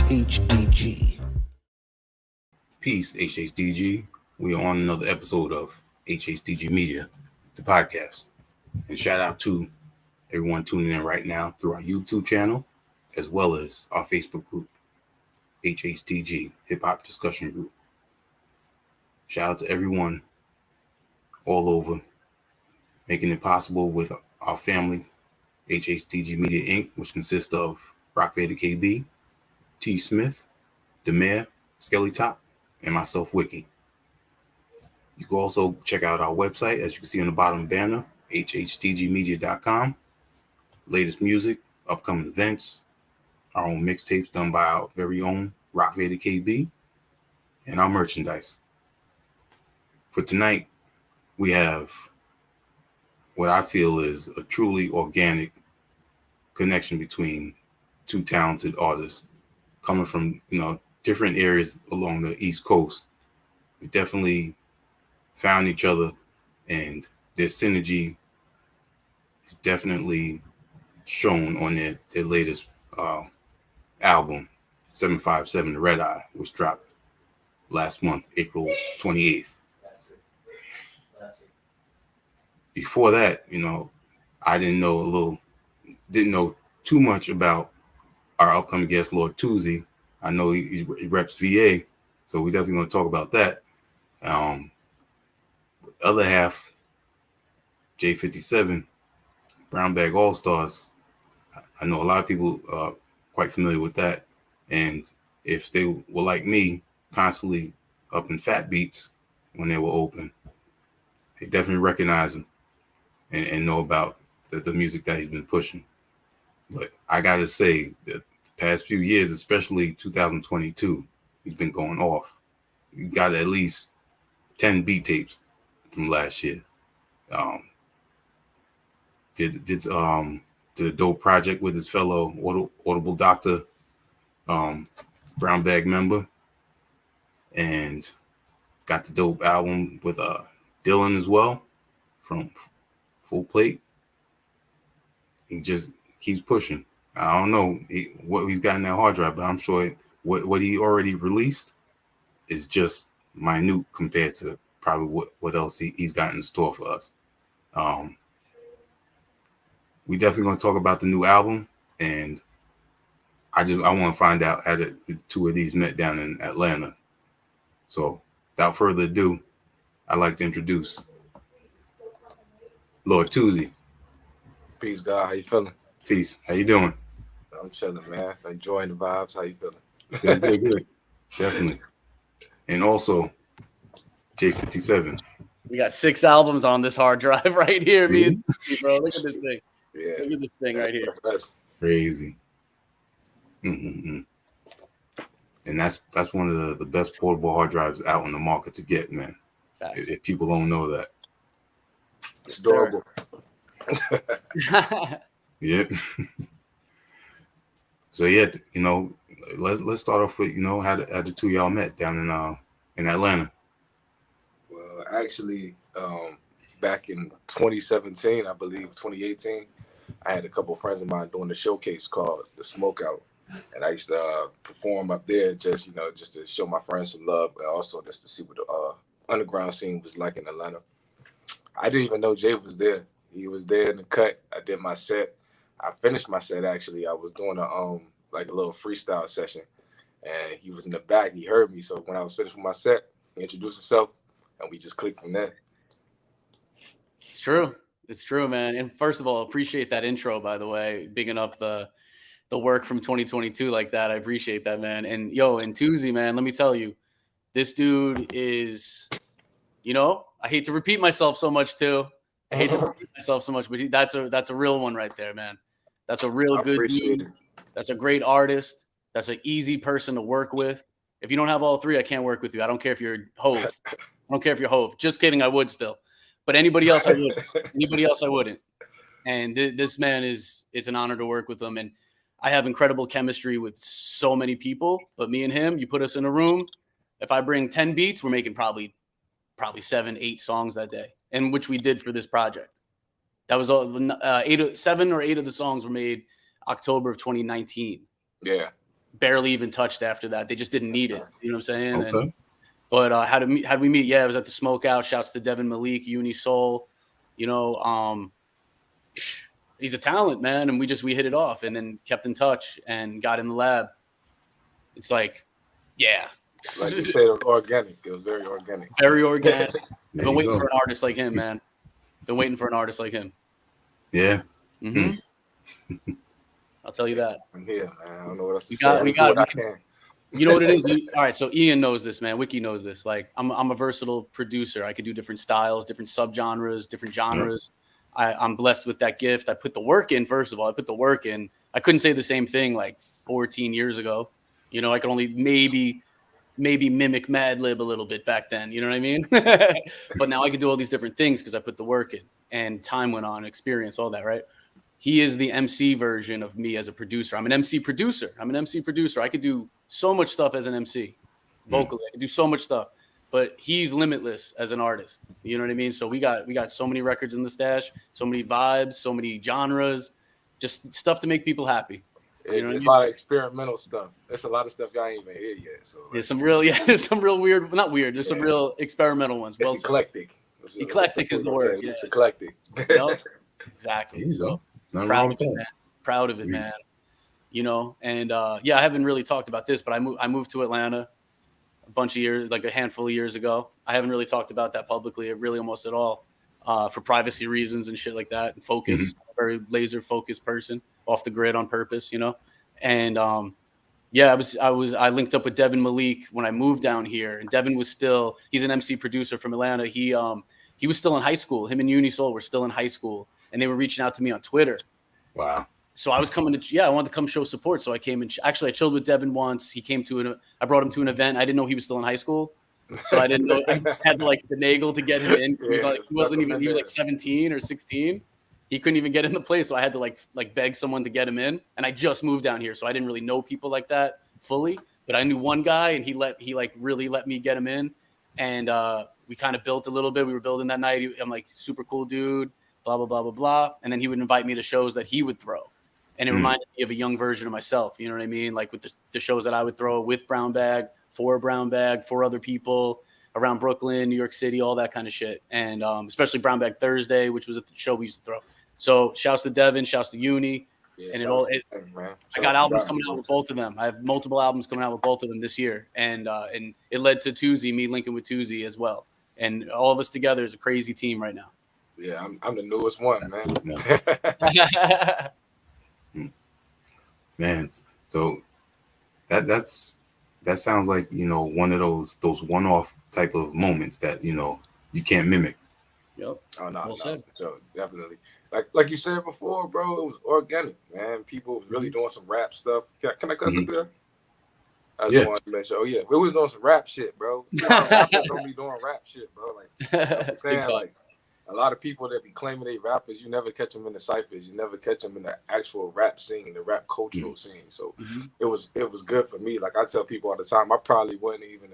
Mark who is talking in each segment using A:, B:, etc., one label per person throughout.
A: HHDG.
B: Peace, HHDG. We are on another episode of HHDG Media, the podcast. And shout out to everyone tuning in right now through our YouTube channel, as well as our Facebook group, HHDG, Hip Hop Discussion Group. Shout out to everyone all over making it possible with our family, HHDG Media Inc., which consists of Rock Vader KD, T. Smith, the Mayor, Skelly Top, and myself, Wiki. You can also check out our website, as you can see on the bottom banner, hhdgmedia.com. Latest music, upcoming events, our own mixtapes done by our very own Rock Vader KB, and our merchandise. For tonight, we have what I feel is a truly organic connection between two talented artists coming from, different areas along the East Coast. We definitely found each other, and their synergy is definitely shown on their latest album, 757 The Red Eye, which dropped last month, April 28th. Before that, I didn't know too much about our upcoming guest, Lord Toozy. I know he reps VA, so we definitely going to talk about that. Other half, J57, Brown Bag All Stars. I know a lot of people are quite familiar with that, and if they were like me, constantly up in Fat Beats when they were open, they definitely recognize him and know about the music that he's been pushing. But I gotta say that the past few years, especially 2022, he's been going off. He got at least 10 beat tapes from last year. Did a dope project with his fellow Audible Doctor Brown Bag member, and got the dope album with Dylan as well from Full Plate. He just keeps pushing. I don't know what he's got in that hard drive, but I'm sure what he already released is just minute compared to probably what else he's got in store for us. We definitely going to talk about the new album, and I want to find out how the two of these met down in Atlanta. So without further ado, I'd like to introduce Lord Toozy.
C: Peace, God. How you feeling?
B: Peace. How you doing?
C: I'm chilling, man. Enjoying the vibes. How you feeling?
B: Good. Definitely. And also, J57.
D: We got 6 albums on this hard drive right here, me and bro. Look at this thing.
C: Yeah.
D: Look at this thing right here.
C: That's
B: Crazy. Mm-hmm. And that's one of the best portable hard drives out on the market to get, man.
D: Facts.
B: If people don't know that.
C: it's adorable.
B: Yep. So yeah, let's start off with how the two of y'all met down in Atlanta.
C: Well, actually, back in 2017, I believe 2018, I had a couple of friends of mine doing a showcase called The Smokeout, and I used to perform up there just to show my friends some love, and also just to see what the underground scene was like in Atlanta. I didn't even know Jay was there. He was there in the cut. I did my set. I finished my set, actually. I was doing a little freestyle session, and he was in the back. He heard me. So when I was finished with my set, he introduced himself, and we just clicked from there.
D: It's true. It's true, man. And first of all, appreciate that intro, by the way, bigging up the work from 2022 like that. I appreciate that, man. And and Toozy, man, let me tell you, this dude is, I hate to repeat myself so much too. But that's a real one right there, man. That's a real good dude. That's a great artist. That's an easy person to work with. If you don't have all three, I can't work with you. I don't care if you're Hove. I don't care if you're Hove. Just kidding. I would still. But anybody else, I wouldn't. And this man it's an honor to work with him. And I have incredible chemistry with so many people. But me and him, you put us in a room. If I bring 10 beats, we're making probably 7, 8 songs that day, and which we did for this project. That was all 7 or 8 of the songs were made October of 2019.
C: Yeah.
D: barely even touched after that. They just didn't need it. You know what I'm saying?
B: Okay.
D: But how did we meet? Yeah, it was at the Smokeout. Shouts to Devin Malik, Uni Soul. You know, he's a talent, man, and we hit it off, and then kept in touch and got in the lab. It's like, yeah,
C: like you said, it was organic. It was very organic.
D: Very organic. I've been waiting
B: go.
D: for an artist like him, man. Been waiting for an artist like him.
B: Yeah.
D: Mm-hmm. I'll tell you that.
C: I'm here, man. I don't know what else to say.
D: You know what it is? All right, so Ian knows this, man. Wiki knows this. Like, I'm a versatile producer. I could do different styles, different subgenres, different genres. Yep. I'm blessed with that gift. I put the work in, first of all. I put the work in. I couldn't say the same thing like 14 years ago. You know, I could only maybe mimic Mad Lib a little bit back then. You know what I mean? But now I can do all these different things because I put the work in and time went on, experience, all that, right? He is the MC version of me as a producer. I'm an MC producer. I could do so much stuff as an MC vocally. I could do so much stuff, but he's limitless as an artist. You know what I mean? So we got so many records in the stash, so many vibes, so many genres, just stuff to make people happy. You know
C: it's a lot of experimental stuff. There's a lot of stuff y'all ain't even hear yet. So
D: there's some real weird, not weird. There's some real experimental ones.
C: It's eclectic.
D: Eclectic is the word.
C: It's eclectic.
D: Exactly. So proud of it, man. You know, and I haven't really talked about this, but I moved to Atlanta a bunch of years, like a handful of years ago. I haven't really talked about that publicly, really almost at all, for privacy reasons and shit like that, and focus. Mm-hmm. I'm a very laser focused person, off the grid on purpose, you know. And I linked up with Devin Malik when I moved down here, and Devin was he's an MC producer from Atlanta. He was still in high school. Him and Unisoul were still in high school, and they were reaching out to me on Twitter.
B: Wow.
D: So I was I wanted to come show support. So I came and I chilled with Devin once. He came I brought him to an event. I didn't know he was still in high school. So I didn't know. I had to like finagle to get him in. He was like 17 or 16. He couldn't even get in the place. So I had to like beg someone to get him in. And I just moved down here. So I didn't really know people like that fully, but I knew one guy and he really let me get him in. And we kind of built a little bit. We were building that night. I'm like, super cool dude, blah, blah, blah, blah, blah. And then he would invite me to shows that he would throw. And it reminded me of a young version of myself. You know what I mean? Like with the shows that I would throw with Brown Bag, for Brown Bag, for other people around Brooklyn, New York City, all that kind of shit. And especially Brown Bag Thursday, which was a show we used to throw. So shouts to Devin, shouts to Uni. Yeah, and I got albums coming out with both of them. I have multiple albums coming out with both of them this year. And it led to Toozy, me linking with Toozy as well. And all of us together is a crazy team right now.
C: Yeah, I'm the newest one, man.
B: Man, so that sounds like, you know, one of those one-off type of moments that, you know, you can't mimic.
D: Yep.
C: Oh no, so definitely. Like you said before, bro, it was organic, man. People was really doing some rap stuff. Can I cuss up there? I just wanted to mention. Oh yeah, we was doing some rap shit, bro. Rappers don't be doing rap shit, bro. Like I'm saying, like a lot of people that be claiming they rappers, you never catch them in the ciphers. You never catch them in the actual rap scene, the rap cultural scene. So it was good for me. Like I tell people all the time, I probably wouldn't even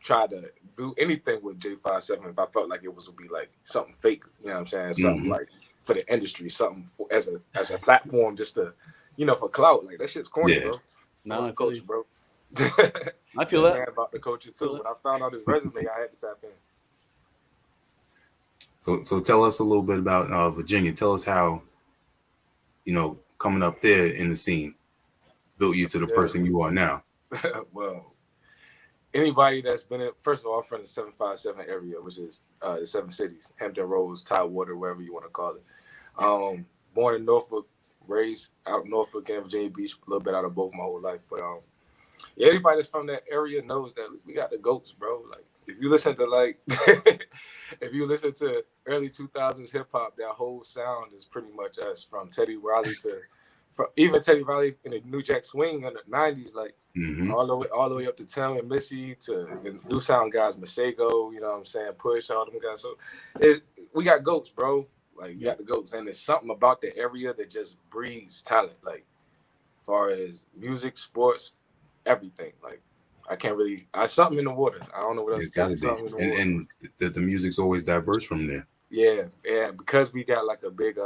C: try to do anything with J57 if I felt like it would be like something fake. You know what I'm saying? Something like for the industry, something as a platform, just to, you know, for clout. Like that shit's corny, bro.
D: No,
C: I'm a coach, bro.
D: I feel that
C: about the coaching too. When I found out his resume, I had to tap in.
B: So tell us a little bit about Virginia. Tell us how, you know, coming up there in the scene built you to the person you are now.
C: Well, anybody that's been in, first of all, I'm from the 757 area, which is the 7 cities, Hampton Roads, Tidewater, wherever you want to call it. Born in Norfolk, raised out in Norfolk and Virginia Beach, a little bit out of both my whole life. But anybody that's from that area knows that we got the GOATs, bro. Like, if you listen to if you listen to early 2000s hip hop, that whole sound is pretty much us, from Teddy Riley even Teddy Riley in the New Jack Swing in the 90s, like all the way up to Tim and Missy, to the new sound guys, Masego, you know what I'm saying, Push, all them guys. So we got GOATs, bro. Like we got the GOATs, and there's something about the area that just breeds talent, like as far as music, sports, everything. Like I can't really. Something in the water. I don't know what else.
B: It's got to be. And the music's always diverse from there.
C: Yeah, because we got like a big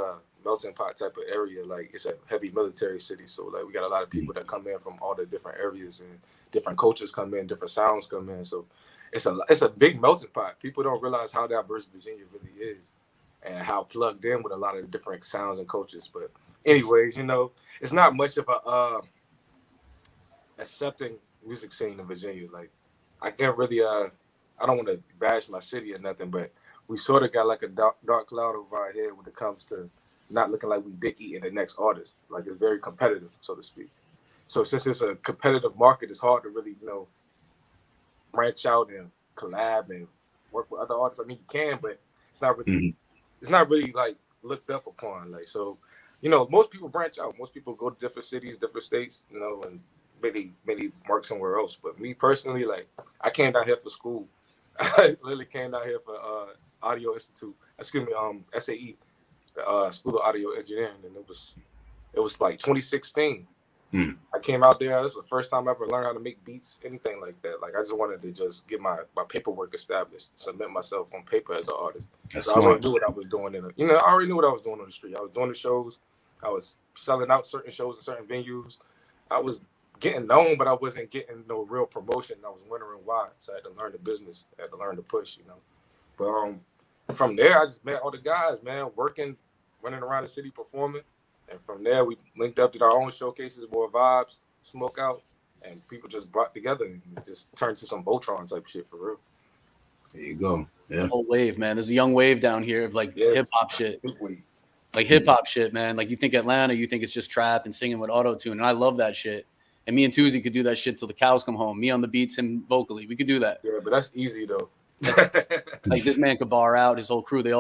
C: melting pot type of area. Like it's a heavy military city, so like we got a lot of people that come in from all the different areas, and different cultures come in, different sounds come in. So it's a big melting pot. People don't realize how diverse Virginia really is, and how plugged in with a lot of different sounds and cultures. But anyways, it's not much of a accepting music scene in Virginia. Like I can't really I don't want to bash my city or nothing, but we sort of got like a dark cloud over our head when it comes to not looking like we big eating the next artist. Like it's very competitive, so to speak. So since it's a competitive market, it's hard to really, branch out and collab and work with other artists. I mean, you can, but it's not really, it's not really like looked up upon. Like so, most people branch out. Most people go to different cities, different states, and maybe work somewhere else. But me personally, like I came down here for school. I literally came down here for Audio Institute. Excuse me, SAE, the School of Audio Engineering, and it was like 2016. I came out there. This was the first time I ever learned how to make beats, anything like that. Like I just wanted to just get my paperwork established, submit myself on paper as an artist. So I already knew what I was doing I already knew what I was doing on the street. I was doing the shows. I was selling out certain shows in certain venues. I was getting known, but I wasn't getting no real promotion. I was wondering why. So I had to learn the business. I had to learn to push, But from there, I just met all the guys, man, working, running around the city performing. And from there, we linked up, did our own showcases, more vibes, smoke out, and people just brought together and it just turned to some Voltron type shit for real.
B: There you go. Yeah.
D: Whole wave, man. There's a young wave down here of like hip hop shit. Like hip hop shit, man. Like you think Atlanta, you think it's just trap and singing with auto tune. And I love that shit. And me and Toozy could do that shit till the cows come home. Me on the beats, him vocally. We could do that.
C: Yeah, but that's easy though.
D: Like this man could bar out, his whole crew. They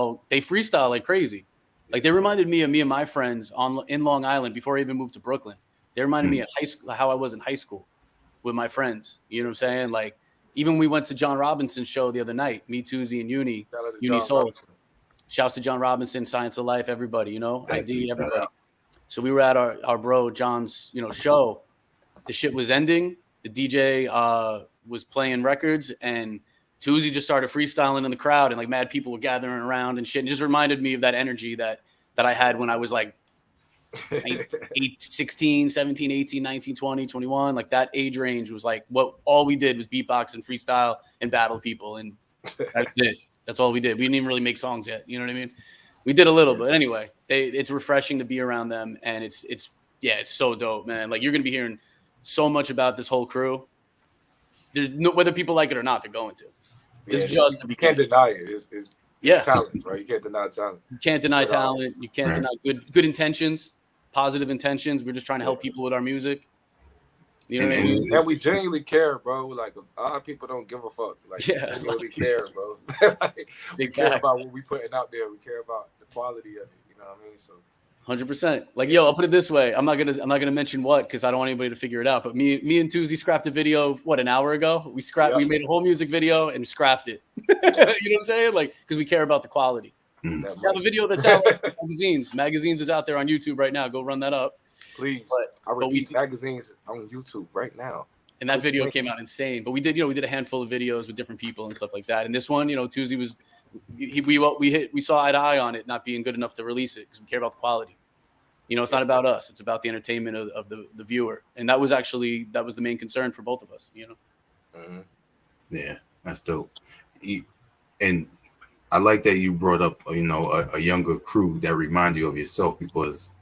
D: freestyle like crazy. Like they reminded me of me and my friends in Long Island before I even moved to Brooklyn. They reminded me of high school, how I was in high school with my friends. You know what I'm saying? Like even we went to John Robinson's show the other night, me, Toozy, and Uni Soul. Shouts to John Robinson, Science of Life, everybody, ID, everybody. So we were at our bro John's, show. The shit was ending. The DJ was playing records, and Toozy just started freestyling in the crowd, and like mad people were gathering around and shit. And it just reminded me of that energy that I had when I was like 16, 17, 18, 19, 20, 21. Like that age range was like all we did was beatbox and freestyle and battle people. And that's it. That's all we did. We didn't even really make songs yet. You know what I mean? We did a little, but anyway, it's refreshing to be around them. And it's so dope, man. Like you're going to be hearing so much about this whole crew. There's whether people like it or not, they're going to. It's just
C: you can't deny it. It's talent, right? You can't deny talent.
D: You can't deny talent. You can't deny good intentions, positive intentions. We're just trying to help people with our music. You know what I mean?
C: And we genuinely care, bro. Like a lot of people don't give a fuck. Like we genuinely care, bro. We care about what we putting out there. We care about the quality of it. You know what I mean? So
D: 100%. Like, yo, I'll put it this way. I'm not gonna mention what because I don't want anybody to figure it out. But me and Toozy scrapped a video an hour ago. We made a whole music video and scrapped it. You know what I'm saying? Like, because we care about the quality. We have a video that's out in magazines. Magazines is out there on YouTube right now. Go run that up.
C: Please. I repeat, magazines on YouTube right now.
D: And that video came out insane. But we did a handful of videos with different people and stuff like that. And this one, Toozy was. We saw eye to eye on it not being good enough to release it because we care about the quality. It's not about us. It's about the entertainment of the viewer. And that was the main concern for both of us,
B: Yeah, that's dope. And I like that you brought up, a younger crew that remind you of yourself because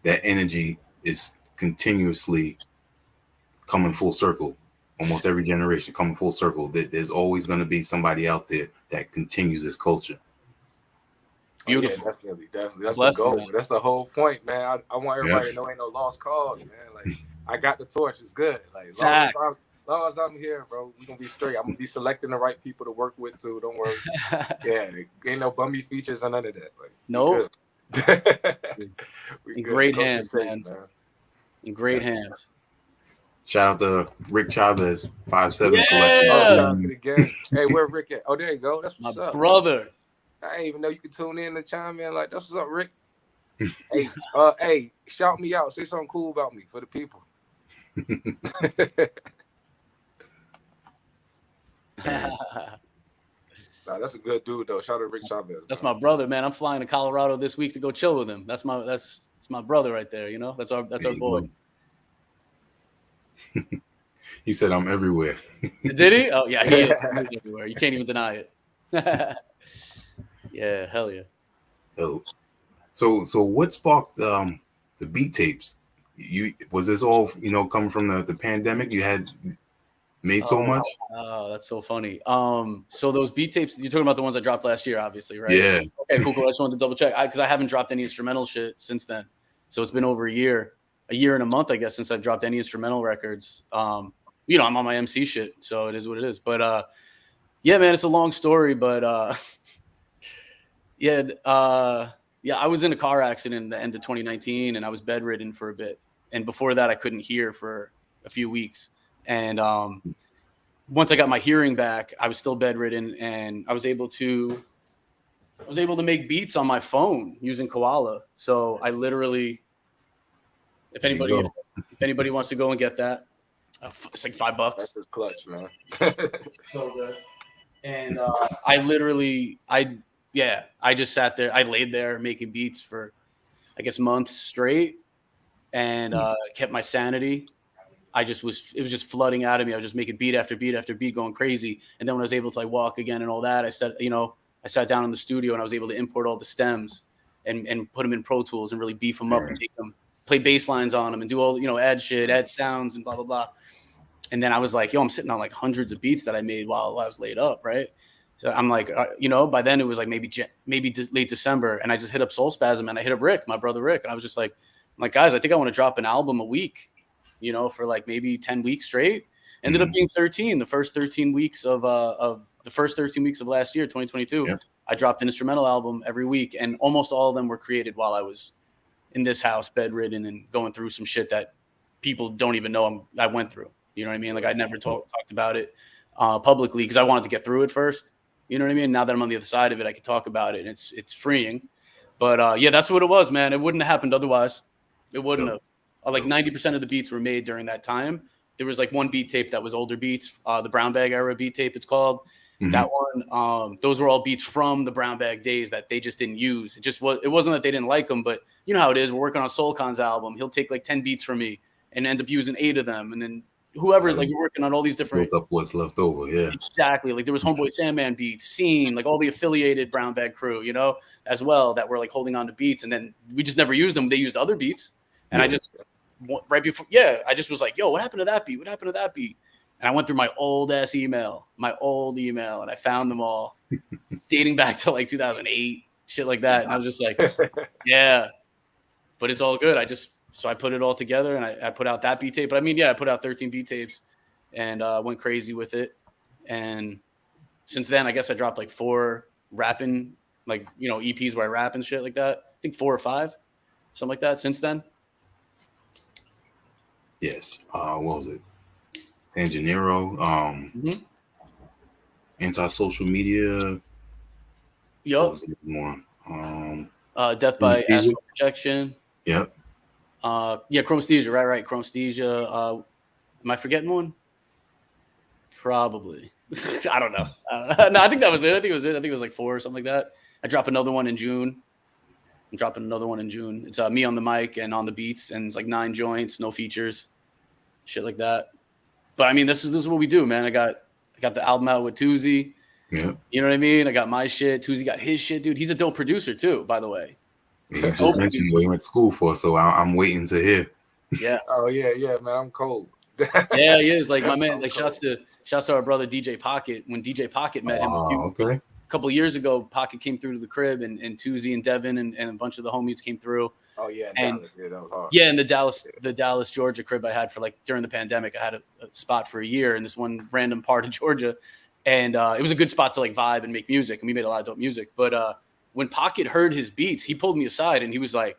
B: that energy is continuously coming full circle. Almost every generation coming full circle. There's always going to be somebody out there that continues this culture.
D: Beautiful.
C: Oh, yeah, definitely. That's the goal. Man. That's the whole point, man. I want everybody to know ain't no lost cause, man. Like I got the torch. It's good. Like long as I'm here, bro, we gonna be straight. I'm gonna be selecting the right people to work with too. Don't worry. Ain't no bummy features or none of that. Like,
D: nope. In great hands, man. In great hands.
B: Shout out to Rick Chavez, 5'7"
D: collector.
C: Shout out to the gang. Hey, where Rick at? Oh, there you go. That's what's
D: my
C: up,
D: brother.
C: Man. I didn't even know you could tune in and chime in like that's what's up, Rick. Hey, shout me out. Say something cool about me for the people. Nah, that's a good dude though. Shout out to Rick Chavez.
D: That's
C: man.
D: my brother, man. I'm flying to Colorado this week to go chill with him. That's my brother right there. You know, that's our boy.
B: He said I'm everywhere.
D: Did he? Oh yeah, he is everywhere. You can't even deny it. Yeah, hell yeah.
B: Oh, so what sparked the beat tapes? Was this all coming from the pandemic? You had made so much.
D: Oh, that's so funny. So those beat tapes, you're talking about the ones I dropped last year, obviously, right?
B: Yeah.
D: Okay, cool. I just wanted to double check because I haven't dropped any instrumental shit since then. So it's been over a year and a month, I guess, since I've dropped any instrumental records. I'm on my MC shit, so it is what it is. But yeah, man, it's a long story, but yeah, I was in a car accident in the end of 2019, and I was bedridden for a bit. And before that, I couldn't hear for a few weeks. And once I got my hearing back, I was still bedridden, and I was able to make beats on my phone using Koala. So I literally, if anybody wants to go and get that, it's like $5.
C: That's his clutch, man.
D: So good. And I just sat there. I laid there making beats for, I guess, months straight, and kept my sanity. It was just flooding out of me. I was just making beat after beat after beat, going crazy. And then when I was able to walk again and all that, I sat down in the studio and I was able to import all the stems and put them in Pro Tools and really beef them up and make them play bass lines on them and do all, add shit, add sounds and blah, blah, blah. And then I was like, I'm sitting on like hundreds of beats that I made while I was laid up. Right. So I'm like, by then it was like maybe late December, and I just hit up Soul Spasm and I hit up Rick, my brother Rick. And I was just like, guys, I think I want to drop an album a week, for like maybe 10 weeks straight. Ended up being 13, the first 13 weeks of last year, 2022. Yeah. I dropped an instrumental album every week, and almost all of them were created while I was in this house, bedridden, and going through some shit that people don't even know I went through. You know what I mean? Like I never talked about it publicly because I wanted to get through it first. You know what I mean? Now that I'm on the other side of it, I can talk about it, and it's freeing. But yeah, that's what it was, man. It wouldn't have happened otherwise. It wouldn't have. Like 90% of the beats were made during that time. There was like one beat tape that was older beats, the Brown Bag era beat tape, it's called. Mm-hmm. That one, those were all beats from the Brown Bag days that they just didn't use. It wasn't that they didn't like them, but you know how it is. We're working on Soulcon's album. He'll take like 10 beats from me and end up using 8 of them, and then whoever, like, you're working on all these different.
B: Build up what's left over, yeah.
D: Exactly. Like there was Homeboy Sandman beats, Scene, like all the affiliated Brown Bag crew, as well, that were like holding on to beats, and then we just never used them. They used other beats, and I just I just was like, yo, what happened to that beat? What happened to that beat? And I went through my old email, and I found them all dating back to like 2008, shit like that. And I was just like, yeah, but it's all good. So I put it all together, and I put out that beat tape. But I mean, yeah, I put out 13 beat tapes and went crazy with it. And since then, I guess I dropped like 4 rapping, like, EPs where I rap and shit like that. I think 4 or 5, something like that since then.
B: Yes. What was it? San Gennaro, Anti-Social Media.
D: Yup.
B: What was it more?
D: Death by Astral Projection.
B: Yep.
D: Chromesthesia, right. Chromesthesia. Am I forgetting one? Probably. I don't know. No, I think that was it. I think it was like 4 or something like that. I drop another one in June. I'm dropping another one in June. It's me on the mic and on the beats, and it's like 9 joints, no features, shit like that. But I mean, this is what we do, man. I got the album out with Toozy.
B: Yeah.
D: You know what I mean? I got my shit. Toozy got his shit, dude. He's a dope producer too, by the way.
B: Yeah, you just mentioned what he went to school for, so I'm waiting to hear.
D: Yeah.
C: Oh yeah, man. I'm cold.
D: Yeah, he is. Like my man. Like shouts to our brother DJ Pocket. When DJ Pocket met him,
B: okay.
D: A couple of years ago, Pocket came through to the crib, and Toozy and Devin and a bunch of the homies came through.
C: Oh yeah,
D: and
C: Dallas, that was hard.
D: Yeah, in the Dallas, Georgia crib I had for like during the pandemic. I had a spot for a year in this one random part of Georgia, and it was a good spot to like vibe and make music. And we made a lot of dope music. But when Pocket heard his beats, he pulled me aside and he was like,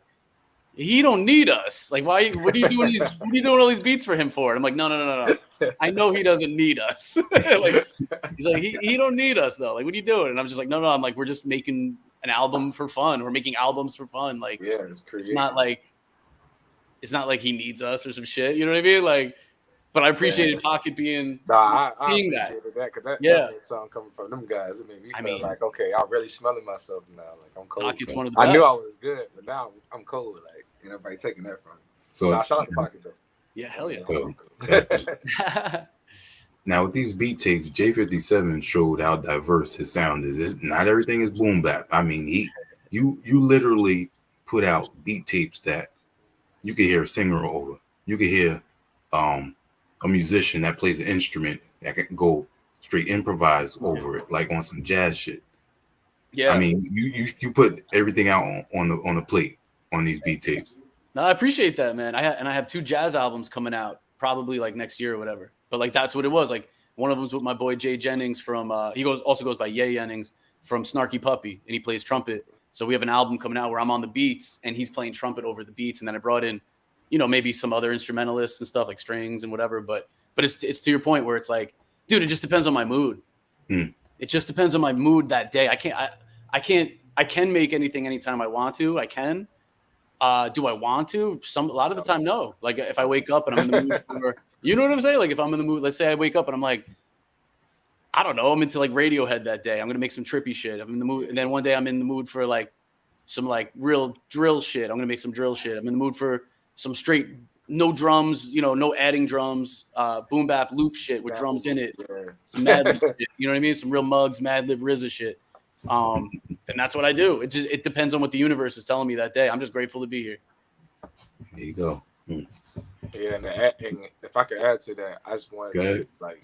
D: "He don't need us. Like, why? What are you doing? What are you doing all these beats for him for?" And I'm like, No. I know he doesn't need us. Like, he's like, he don't need us though. Like, what are you doing? And I'm just like, no. I'm like, we're just making an album for fun. We're making albums for fun. Like,
C: yeah,
D: it's not like he needs us or some shit. You know what I mean? Like, But I appreciated Pocket being
C: Nah, I
D: seeing that.
C: appreciated that because that made song coming from them guys. It made me feel like, okay, I'm really smelling myself now. Like I'm cold.
D: Pocket's one of the best.
C: I knew I was good, but now I'm cold. Like everybody taking that from me. So shout out to Pocket though.
D: Yeah, hell yeah.
B: Now with these beat tapes, J57 showed how diverse his sound is. Not everything is boom bap. I mean, you literally put out beat tapes that you could hear a singer over. You could hear a musician that plays an instrument that can go straight improvise over it, like on some jazz shit. Yeah, I mean, you put everything out on the plate on these beat tapes.
D: No, I appreciate that, man. I have 2 jazz albums coming out probably like next year or whatever. But like that's what it was. Like one of them's with my boy Jay Jennings from he also goes by Ye Jennings from Snarky Puppy, and he plays trumpet. So we have an album coming out where I'm on the beats and he's playing trumpet over the beats, and then I brought in, maybe some other instrumentalists and stuff like strings and whatever. But it's to your point where it's like, dude, it just depends on my mood. It just depends on my mood that day. I can make anything anytime I want to. I can. Do I want to? A lot of the time, no. Like if I wake up and I'm in the mood for, you know what I'm saying? Like if I'm in the mood, let's say I wake up and I'm like, I don't know, I'm into like Radiohead that day. I'm going to make some trippy shit. I'm in the mood. And then one day I'm in the mood for like some like real drill shit. I'm going to make some drill shit. I'm in the mood for some straight, no drums, no adding drums, boom bap loop shit with drums in it. Some Mad Lib shit, you know what I mean? Some real Muggs, Mad Lib, RZA shit. And that's what I do. It depends on what the universe is telling me that day. I'm just grateful to be here.
B: There you go.
C: Yeah, and if I could add to that, I just wanted to say, like,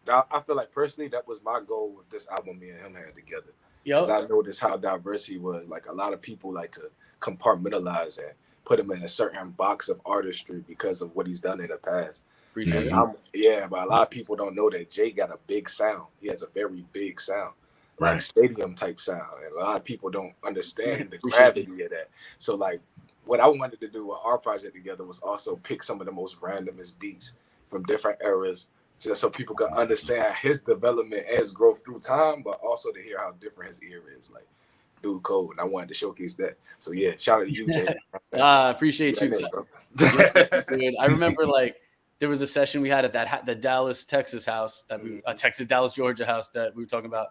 C: I feel like personally that was my goal with this album me and him had together. Because I noticed how diverse he was. Like a lot of people like to compartmentalize and put him in a certain box of artistry because of what he's done in the past.
D: Appreciate it.
C: But a lot of people don't know that Jay got a big sound. He has a very big sound.
B: Right.
C: Like stadium type sound, and a lot of people don't understand the gravity of that. So like what I wanted to do with our project together was also pick some of the most randomest beats from different eras so people could understand his development as growth through time, but also to hear how different his ear is. Like dude cold, and I wanted to showcase that. So yeah, shout out to you, Jay.
D: I appreciate you. Dude, I remember like there was a session we had at the Dallas, Texas house that Dallas, Georgia house that we were talking about.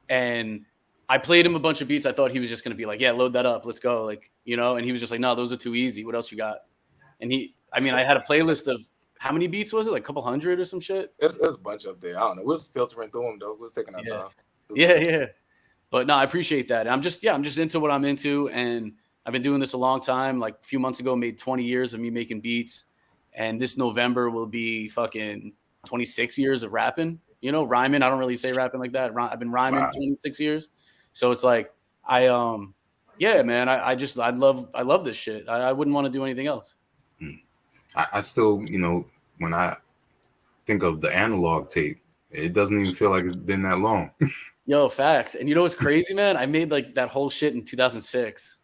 D: And I played him a bunch of beats. I thought he was just going to be like, yeah, load that up. Let's go. Like, and he was just like, no, those are too easy. What else you got? And I had a playlist of how many beats was it? Like a couple hundred or some shit?
C: There's a bunch up there. I don't know. We was filtering through them though. We was taking our time.
D: Yeah. But no, I appreciate that. And I'm just into what I'm into. And I've been doing this a long time. Like a few months ago, made 20 years of me making beats. And this November will be fucking 26 years of rapping. Rhyming. I don't really say rapping like that. I've been rhyming 26 years. So it's like, yeah, man, I love this shit. I wouldn't want to do anything else.
B: I still, when I think of the analog tape, it doesn't even feel like it's been that long.
D: Yo, facts. And what's crazy, man? I made like that whole shit in 2006.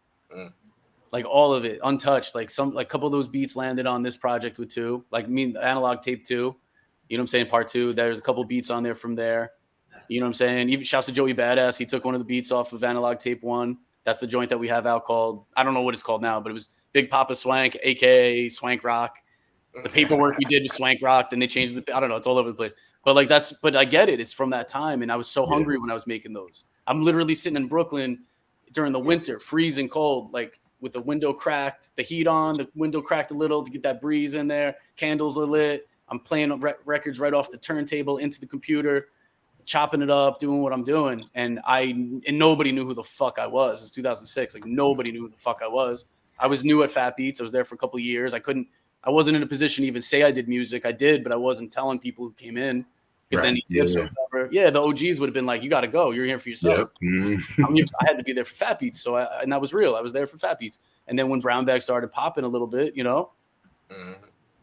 D: Like all of it untouched. Like a couple of those beats landed on this project with 2, like the analog tape 2. You know what I'm saying? Part 2. There's a couple beats on there from there. You know what I'm saying? Even shouts to Joey Badass. He took one of the beats off of Analog Tape 1. That's the joint that we have out called, I don't know what it's called now, but it was Big Papa Swank, a.k.a. Swank Rock. The paperwork we did was Swank Rock. Then they changed I don't know. It's all over the place. But but I get it. It's from that time. And I was so hungry when I was making those. I'm literally sitting in Brooklyn during the winter, freezing cold, like with the window cracked, the heat on, the window cracked a little to get that breeze in there. Candles are lit. I'm playing records right off the turntable into the computer, chopping it up, doing what I'm doing. And nobody knew who the fuck I was. It's 2006. Like nobody knew who the fuck I was. I was new at Fat Beats. I was there for a couple of years. I wasn't in a position to even say I did music. I did, but I wasn't telling people who came in. Because then the OGs would have been like, you got to go. You're here for yourself. Yep. I had to be there for Fat Beats. So and that was real. I was there for Fat Beats. And then when Brown Bag started popping a little bit,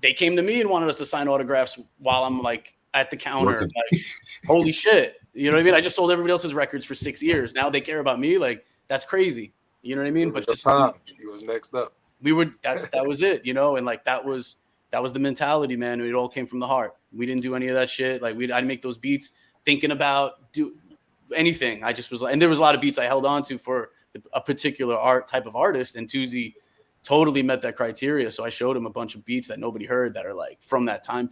D: they came to me and wanted us to sign autographs while I'm like at the counter. Like, holy shit. You know what I mean? I just sold everybody else's records for 6 years. Now they care about me. Like, that's crazy. You know what I mean? But just
C: he was next up.
D: That was it, and like that was the mentality, man. It all came from the heart. We didn't do any of that shit. Like I didn't make those beats thinking about do anything. I just was like, and there was a lot of beats I held on to for a particular type of artist, and Toozy totally met that criteria. So I showed him a bunch of beats that nobody heard that are like from that time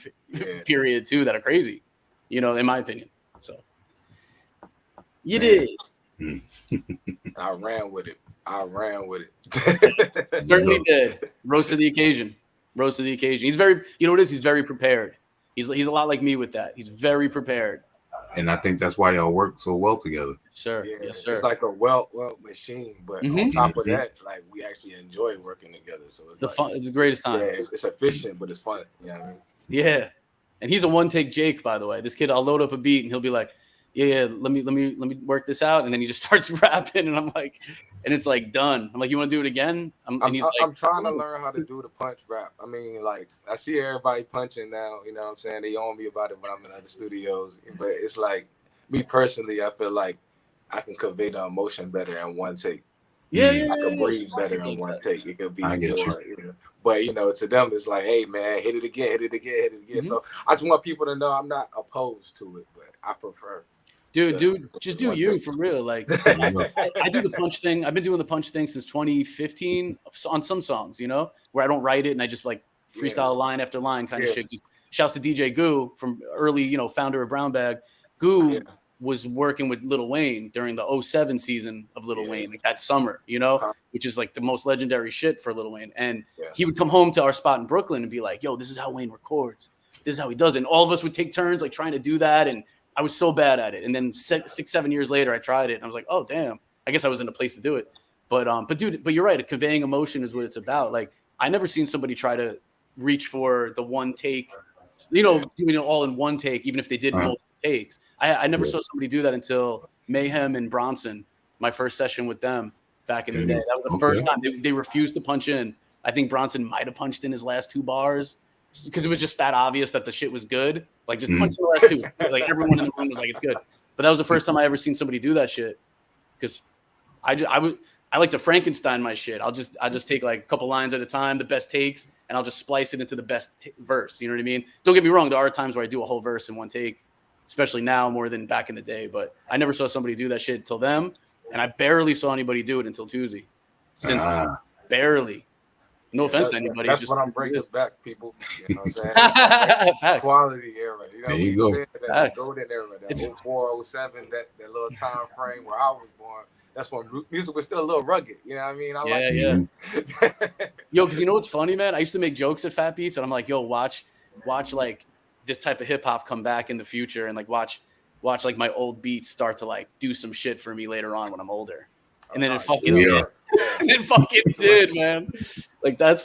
D: period too, that are crazy, you know, in my opinion. So you did.
C: I ran with it.
D: Certainly did. Rose to the occasion. He's very, you know what it is? He's very prepared. He's a lot like me with that. He's very prepared.
B: And I think that's why y'all work so well together.
D: Sir.
C: Yeah,
D: yes, sir.
C: It's like a well machine, but on top of that, like we actually enjoy working together. So it's
D: fun. It's the greatest time.
C: Yeah, it's efficient, but it's fun. You know what I mean?
D: Yeah. And he's a one-take Jake, by the way. This kid, I'll load up a beat and he'll be like, yeah, let me work this out. And then he just starts rapping and I'm like, and it's like done. I'm like, you want to do it again?
C: I'm trying to learn how to do the punch rap. I mean, like I see everybody punching now, you know what I'm saying? They on me about it when I'm in other studios. But it's like me personally, I feel like I can convey the emotion better in one take.
D: Yeah,
C: I can breathe better in one take. It could be more,
B: you
C: know. But you know, to them it's like, hey man, hit it again. So I just want people to know I'm not opposed to it, but I prefer.
D: Dude, just do you for real. Like I do the punch thing. I've been doing the punch thing since 2015 on some songs, you know, where I don't write it and I just like freestyle line after line kind of shit. Shouts to DJ Goo from early, you know, founder of Brown Bag. Goo was working with Lil Wayne during the 07 season of Lil Wayne, like that summer, you know, which is like the most legendary shit for Lil Wayne. And he would come home to our spot in Brooklyn and be like, yo, this is how Wayne records. This is how he does it. And all of us would take turns like trying to do that. And I was so bad at it. And then 6-7 years later, I tried it and I was like, oh, damn, I guess I was in a place to do it. But you're right. Conveying emotion is what it's about. Like I never seen somebody try to reach for the one take, you know, doing it all in one take, even if they did multiple takes. I never saw somebody do that until Mayhem and Bronson, my first session with them back in the day. That was the first time they refused to punch in. I think Bronson might have punched in his last two bars because it was just that obvious that the shit was good. Like just punch in the last two. Like everyone in the room was like, it's good. But that was the first time I ever seen somebody do that shit. Because I like to Frankenstein my shit. I'll just take like a couple lines at a time, the best takes, and I'll just splice it into the best verse. You know what I mean? Don't get me wrong. There are times where I do a whole verse in one take, especially now more than back in the day. But I never saw somebody do that shit until them, and I barely saw anybody do it until Toozy. Since then, barely. No offense to anybody.
C: That's
D: just
C: what I'm bringing back, people. You know what I'm saying? Quality era. You know,
B: there you go.
C: That golden era, that 04, 07, that little time frame where I was born. That's when music was still a little rugged. You know what I mean? Yo,
D: because you know what's funny, man? I used to make jokes at Fat Beats, and I'm like, yo, watch like this type of hip hop come back in the future, and like watch like my old beats start to like do some shit for me later on when I'm older. And then it fucking did, man. Like that's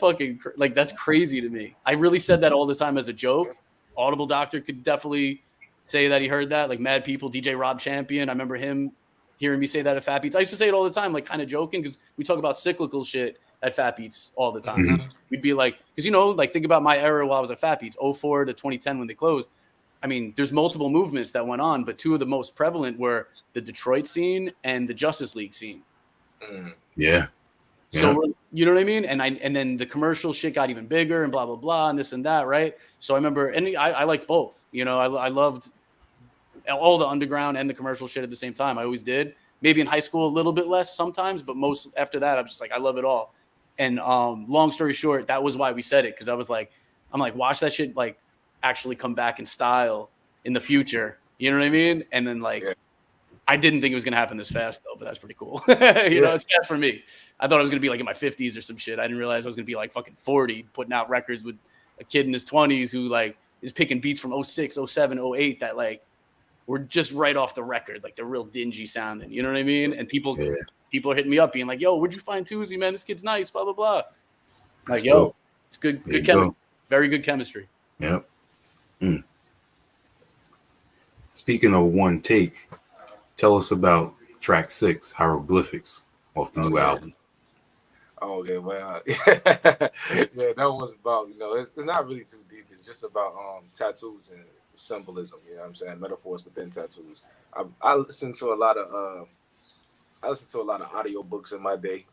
D: crazy to me. I really said that all the time as a joke. Audible Doctor could definitely say that he heard that. Like Mad People, DJ Rob Champion. I remember him hearing me say that at Fat Beats. I used to say it all the time, like kind of joking, because we talk about cyclical shit at Fat Beats all the time. We'd be like, because you know, like think about my era while I was at Fat Beats, 04 to 2010 when they closed. I mean, there's multiple movements that went on, but two of the most prevalent were the Detroit scene and the Justice League scene.
B: Yeah.
D: So you know what I mean? And then the commercial shit got even bigger and blah, blah, blah, and this and that, right? So I remember, and I liked both. You know, I loved all the underground and the commercial shit at the same time. I always did. Maybe in high school a little bit less sometimes, but most after that, I'm just like, I love it all. And long story short, that was why we said it, because I'm like, watch that shit like actually come back in style in the future. You know what I mean? And then like, I didn't think it was going to happen this fast, though, but that's pretty cool. You know, it's fast for me. I thought I was going to be like in my 50s or some shit. I didn't realize I was going to be like fucking 40, putting out records with a kid in his 20s who like is picking beats from 06, 07, 08 that like were just right off the record. Like they're real dingy sounding. You know what I mean? And people are hitting me up being like, yo, where'd you find Toozy, man? This kid's nice, blah, blah, blah. Like, yo, it's good chemistry. Very good chemistry.
B: Yep. Speaking of one take, tell us about track 6, Hieroglyphics, off the new album.
C: Okay, well, that was about, you know, it's not really too deep. It's just about tattoos and symbolism, you know what I'm saying? Metaphors within tattoos. I listen to a lot of audio books in my day.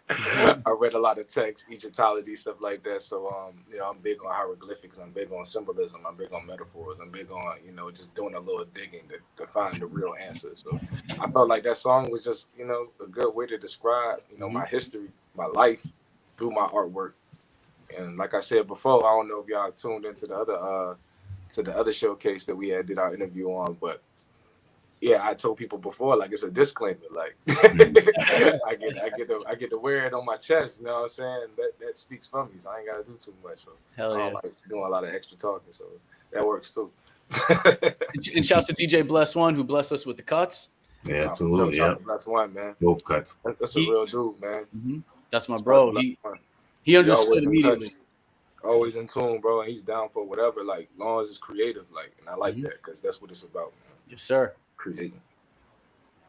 C: I read a lot of text, Egyptology, stuff like that. So, you know, I'm big on hieroglyphics. I'm big on symbolism. I'm big on metaphors. I'm big on, you know, just doing a little digging to find the real answer. So I felt like that song was just, you know, a good way to describe, you know, my history, my life, through my artwork. And like I said before, I don't know if y'all tuned into the other showcase that we did our interview on, but yeah, I told people before, like, it's a disclaimer. Like, I get to wear it on my chest. You know what I'm saying? That speaks for me, so I ain't gotta do too much. So
D: Hell
C: I
D: yeah.
C: don't like doing a lot of extra talking, so that works too.
D: And shouts to DJ Bless One, who blessed us with the cuts.
B: Yeah, absolutely. Yeah,
C: that's one, man.
B: Dope cuts.
C: That's a real dude, man.
D: Mm-hmm. That's my bro. He
C: Always
D: understood
C: in
D: immediately.
C: touch. Always in tune, bro, and he's down for whatever, like, long as it's creative, like, and I like that because that's what it's about, man.
D: Yes, sir.
C: Creating.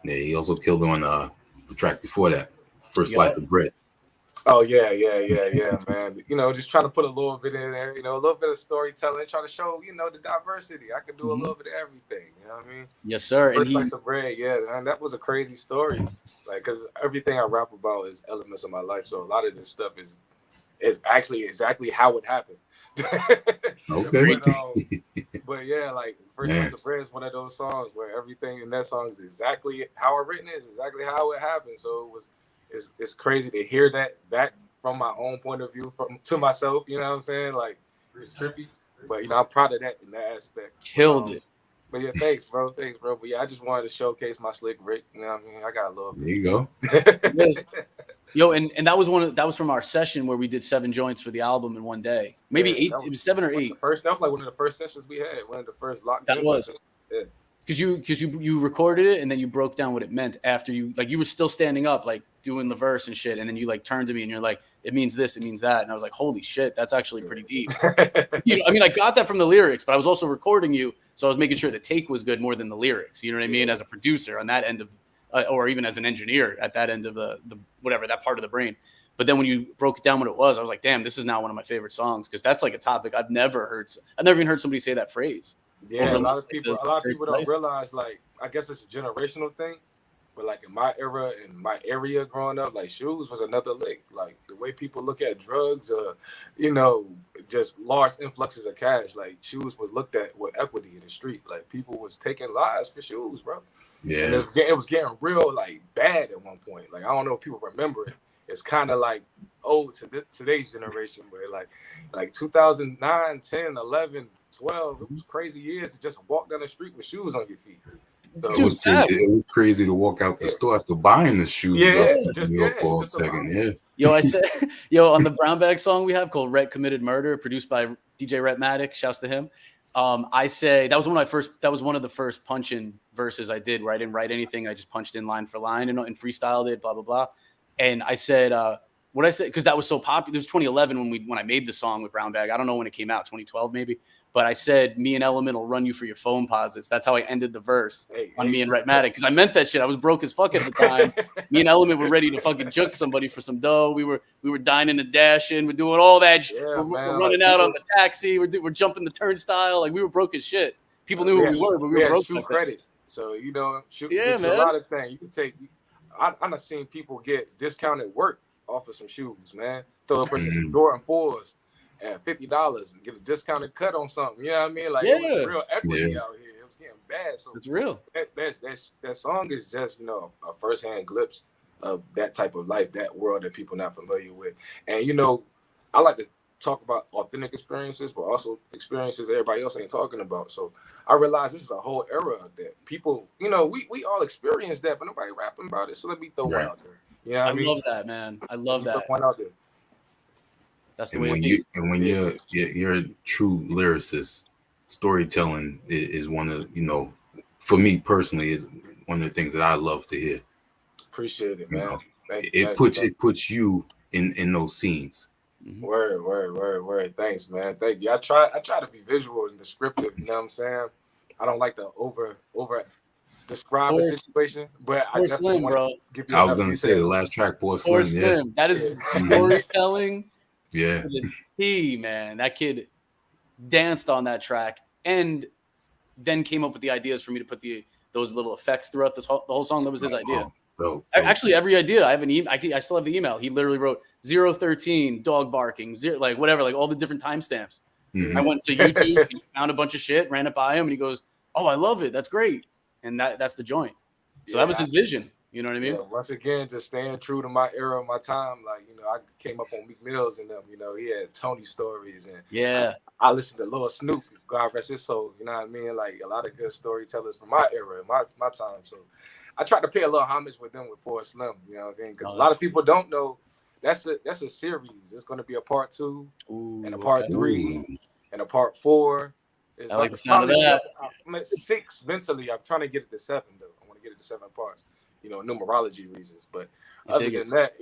B: Yeah, he also killed on the track before that, First Slice of Bread.
C: Oh yeah, man. You know, just trying to put a little bit in there, you know, a little bit of storytelling, trying to show, you know, the diversity. I can do a little bit of everything. You know what I mean?
D: Yes, sir.
C: First Slice of Bread, yeah, and that was a crazy story. Like, because everything I rap about is elements of my life, so a lot of this stuff is actually exactly how it happened.
B: Okay.
C: But yeah, like First Slice of Bread is one of those songs where everything in that song is exactly how it written is, exactly how it happened. So it's crazy to hear that back from my own point of view, to myself. You know what I'm saying? Like, it's trippy, but you know, I'm proud of that in that aspect.
D: Killed it.
C: But yeah, thanks, bro. But yeah, I just wanted to showcase my slick Rick. You know what I mean? I got a little bit.
B: There you go.
D: Yes. Yo, and that was from our session where we did 7 joints for the album in one day. Maybe 8. It was 7 or 8.
C: That was like one of the first sessions we had. One of the first lockdown.
D: That was.
C: Sessions. Yeah.
D: Because you recorded it and then you broke down what it meant after you were still standing up, like doing the verse and shit, and then you like turned to me and you're like, it means this, it means that, and I was like, holy shit, that's actually pretty deep. You know, I mean, I got that from the lyrics, but I was also recording you, so I was making sure the take was good more than the lyrics. You know what I mean? As a producer on that end of, or even as an engineer at that end of the whatever, that part of the brain. But then when you broke down what it was, I was like, damn, this is now one of my favorite songs, because that's like a topic I've never even heard somebody say that phrase.
C: Yeah, a lot of people don't realize, like, I guess it's a generational thing, but like in my era, in my area growing up, like, shoes was another lick. Like, the way people look at drugs, you know, just large influxes of cash, like, shoes was looked at with equity in the street. Like, people was taking lives for shoes, bro.
B: Yeah.
C: And it was getting real, like, bad at one point. Like, I don't know if people remember it. It's kind of like old to today's generation, where like 2009, 10, 11, 12, it was crazy years to just walk down the street with shoes on your feet. So
B: it was crazy to walk out the store after buying the shoes. For a second. Yeah.
D: Yo, I said, on the Brown Bag song we have called Rhett Committed Murder, produced by DJ Rhetmatic, shouts to him. I say that was one of the first punch-in verses I did, where I didn't write anything. I just punched in line for line and freestyled it, blah, blah, blah. And I said, what I said, because that was so popular. It was 2011 when I made the song with Brown Bag. I don't know when it came out, 2012 maybe. But I said, me and Element will run you for your phone posits. That's how I ended the verse on me and Rhetmatic, because I meant that shit. I was broke as fuck at the time. Me and Element were ready to fucking juke somebody for some dough. We were dining and dashing. We're doing all that.
C: Yeah,
D: we're running out on the taxi. We're jumping the turnstile. Like, we were broke as shit. People knew who we were, but we were broke.
C: Shoe credit. So, you know,
D: man.
C: A lot of things. You can take. I've seen people get discounted work off of some shoes, man. Throw a person some Jordan 4s at $50 and get a discounted cut on something. You know what I mean? Like, it was real equity out here. It was getting bad. So
D: it's real.
C: That song is just, you know, a firsthand glimpse of that type of life, that world that people not familiar with. And, you know, I like to talk about authentic experiences, but also experiences everybody else ain't talking about. So I realize this is a whole era that people, you know, we all experience that, but nobody rapping about it. So let me throw one out there. Yeah,
D: I love that, man. I love that.
C: One out there.
D: That's the way it is.
B: When you're a true lyricist, storytelling is one of, you know, for me personally, is one of the things that I love to hear.
C: Appreciate it, man.
B: You know, it puts you in those scenes.
C: Word. Thanks, man. Thank you. I try to be visual and descriptive. You know what I'm saying? I don't like to over describe a situation, but I definitely want to give you.
B: I was gonna say the last track, Poor Slim. Yeah.
D: That is storytelling.
B: Yeah.
D: Man, that kid danced on that track and then came up with the ideas for me to put those little effects throughout the whole song. That was his idea. Actually, every idea I have an email. I still have the email. He literally wrote 013 dog barking, like whatever, like all the different timestamps. I went to YouTube, found a bunch of shit, ran it by him, and he goes, "Oh, I love it. That's great." And that's the joint. So that was his vision. You know what I mean?
C: Yeah, once again, just staying true to my era, my time. Like, I came up on Meek Mills and them. He had Tony stories, and I listened to Lil Snoop, God rest his soul. You know what I mean? Like a lot of good storytellers from my era, my time. So I tried to pay a little homage with them with Forrest Slim. You know what I mean? Because a lot of people don't know that's a series. It's going to be a part 2 and a part 3 and a part 4. It's
D: I like the sound of that.
C: I'm at 6 mentally. I'm trying to get it to 7 though. I want to get it to 7 parts. Numerology reasons. But other than that,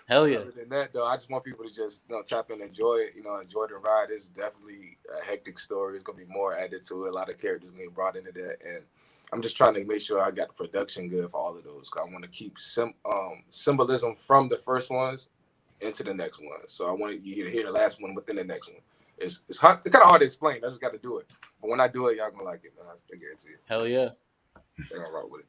D: hell yeah.
C: Other than that, though, I just want people to just tap in, enjoy it. Enjoy the ride. It's definitely a hectic story. It's gonna be more added to it. A lot of characters being brought into that, and I'm just trying to make sure I got the production good for all of those. Cause I want to keep symbolism from the first ones into the next one. So I want you to hear the last one within the next one. It's kind of hard to explain. I just got to do it. But when I do it, y'all gonna like it. Man. I guarantee it.
D: Hell yeah.
C: They're gonna rock with it.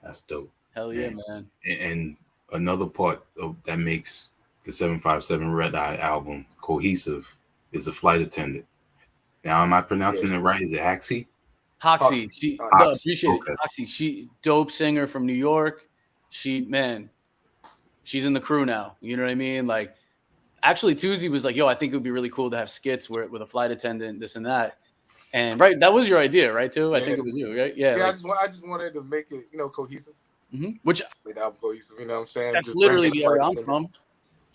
B: That's dope.
D: Hell yeah, man.
B: And another part of that makes the 757 Red Eye album cohesive is the flight attendant. Now, am I pronouncing it right? Is it Hoxie?
D: Hoxie.
B: Hoxie. Okay.
D: Hoxie. She dope singer from New York. She's in the crew now. You know what I mean? Like, actually, Toozy was like, yo, I think it would be really cool to have skits with a flight attendant, this and that. And right, that was your idea, right? Too, I think it was you, right? Yeah.
C: Yeah, I just wanted to make it, cohesive.
D: Mm-hmm. Which
C: made the album cohesive. You know what I'm saying?
D: That's just literally the area I'm from.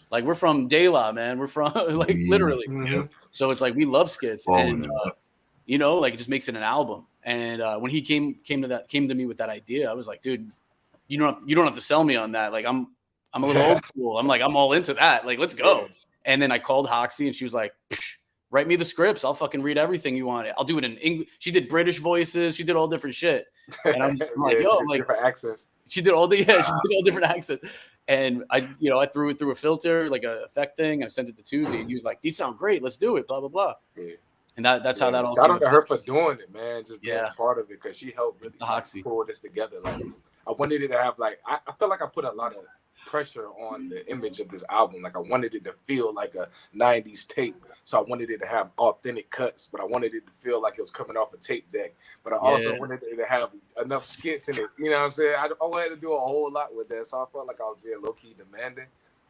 D: Like we're from De La, man. We're from literally.
B: Mm-hmm.
D: So it's like we love skits, and like it just makes it an album. And when he came to me with that idea, I was like, dude, you don't have to sell me on that. Like I'm a little old school. I'm all into that. Like let's go. Yeah. And then I called Hoxie, and she was like, write me the scripts. I'll fucking read everything you want. I'll do it in English. She did British voices. She did all different shit. And I'm like, yo, like
C: different accents.
D: She did all different accents. And I threw it through a filter, like a effect thing. I sent it to Toozy, and he was like, these sound great. Let's do it. Blah, blah, blah. Yeah. And that's how that all
C: shout out to her for doing it, man. Just being part of it, because she helped really pull this together. Like I wanted it to have I feel like I put a lot of pressure on the image of this album. Like I wanted it to feel like a 90s tape. So I wanted it to have authentic cuts, but I wanted it to feel like it was coming off a tape deck. But I also wanted it to have enough skits in it. You know what I'm saying? I wanted to do a whole lot with that. So I felt like I was being low-key demanding.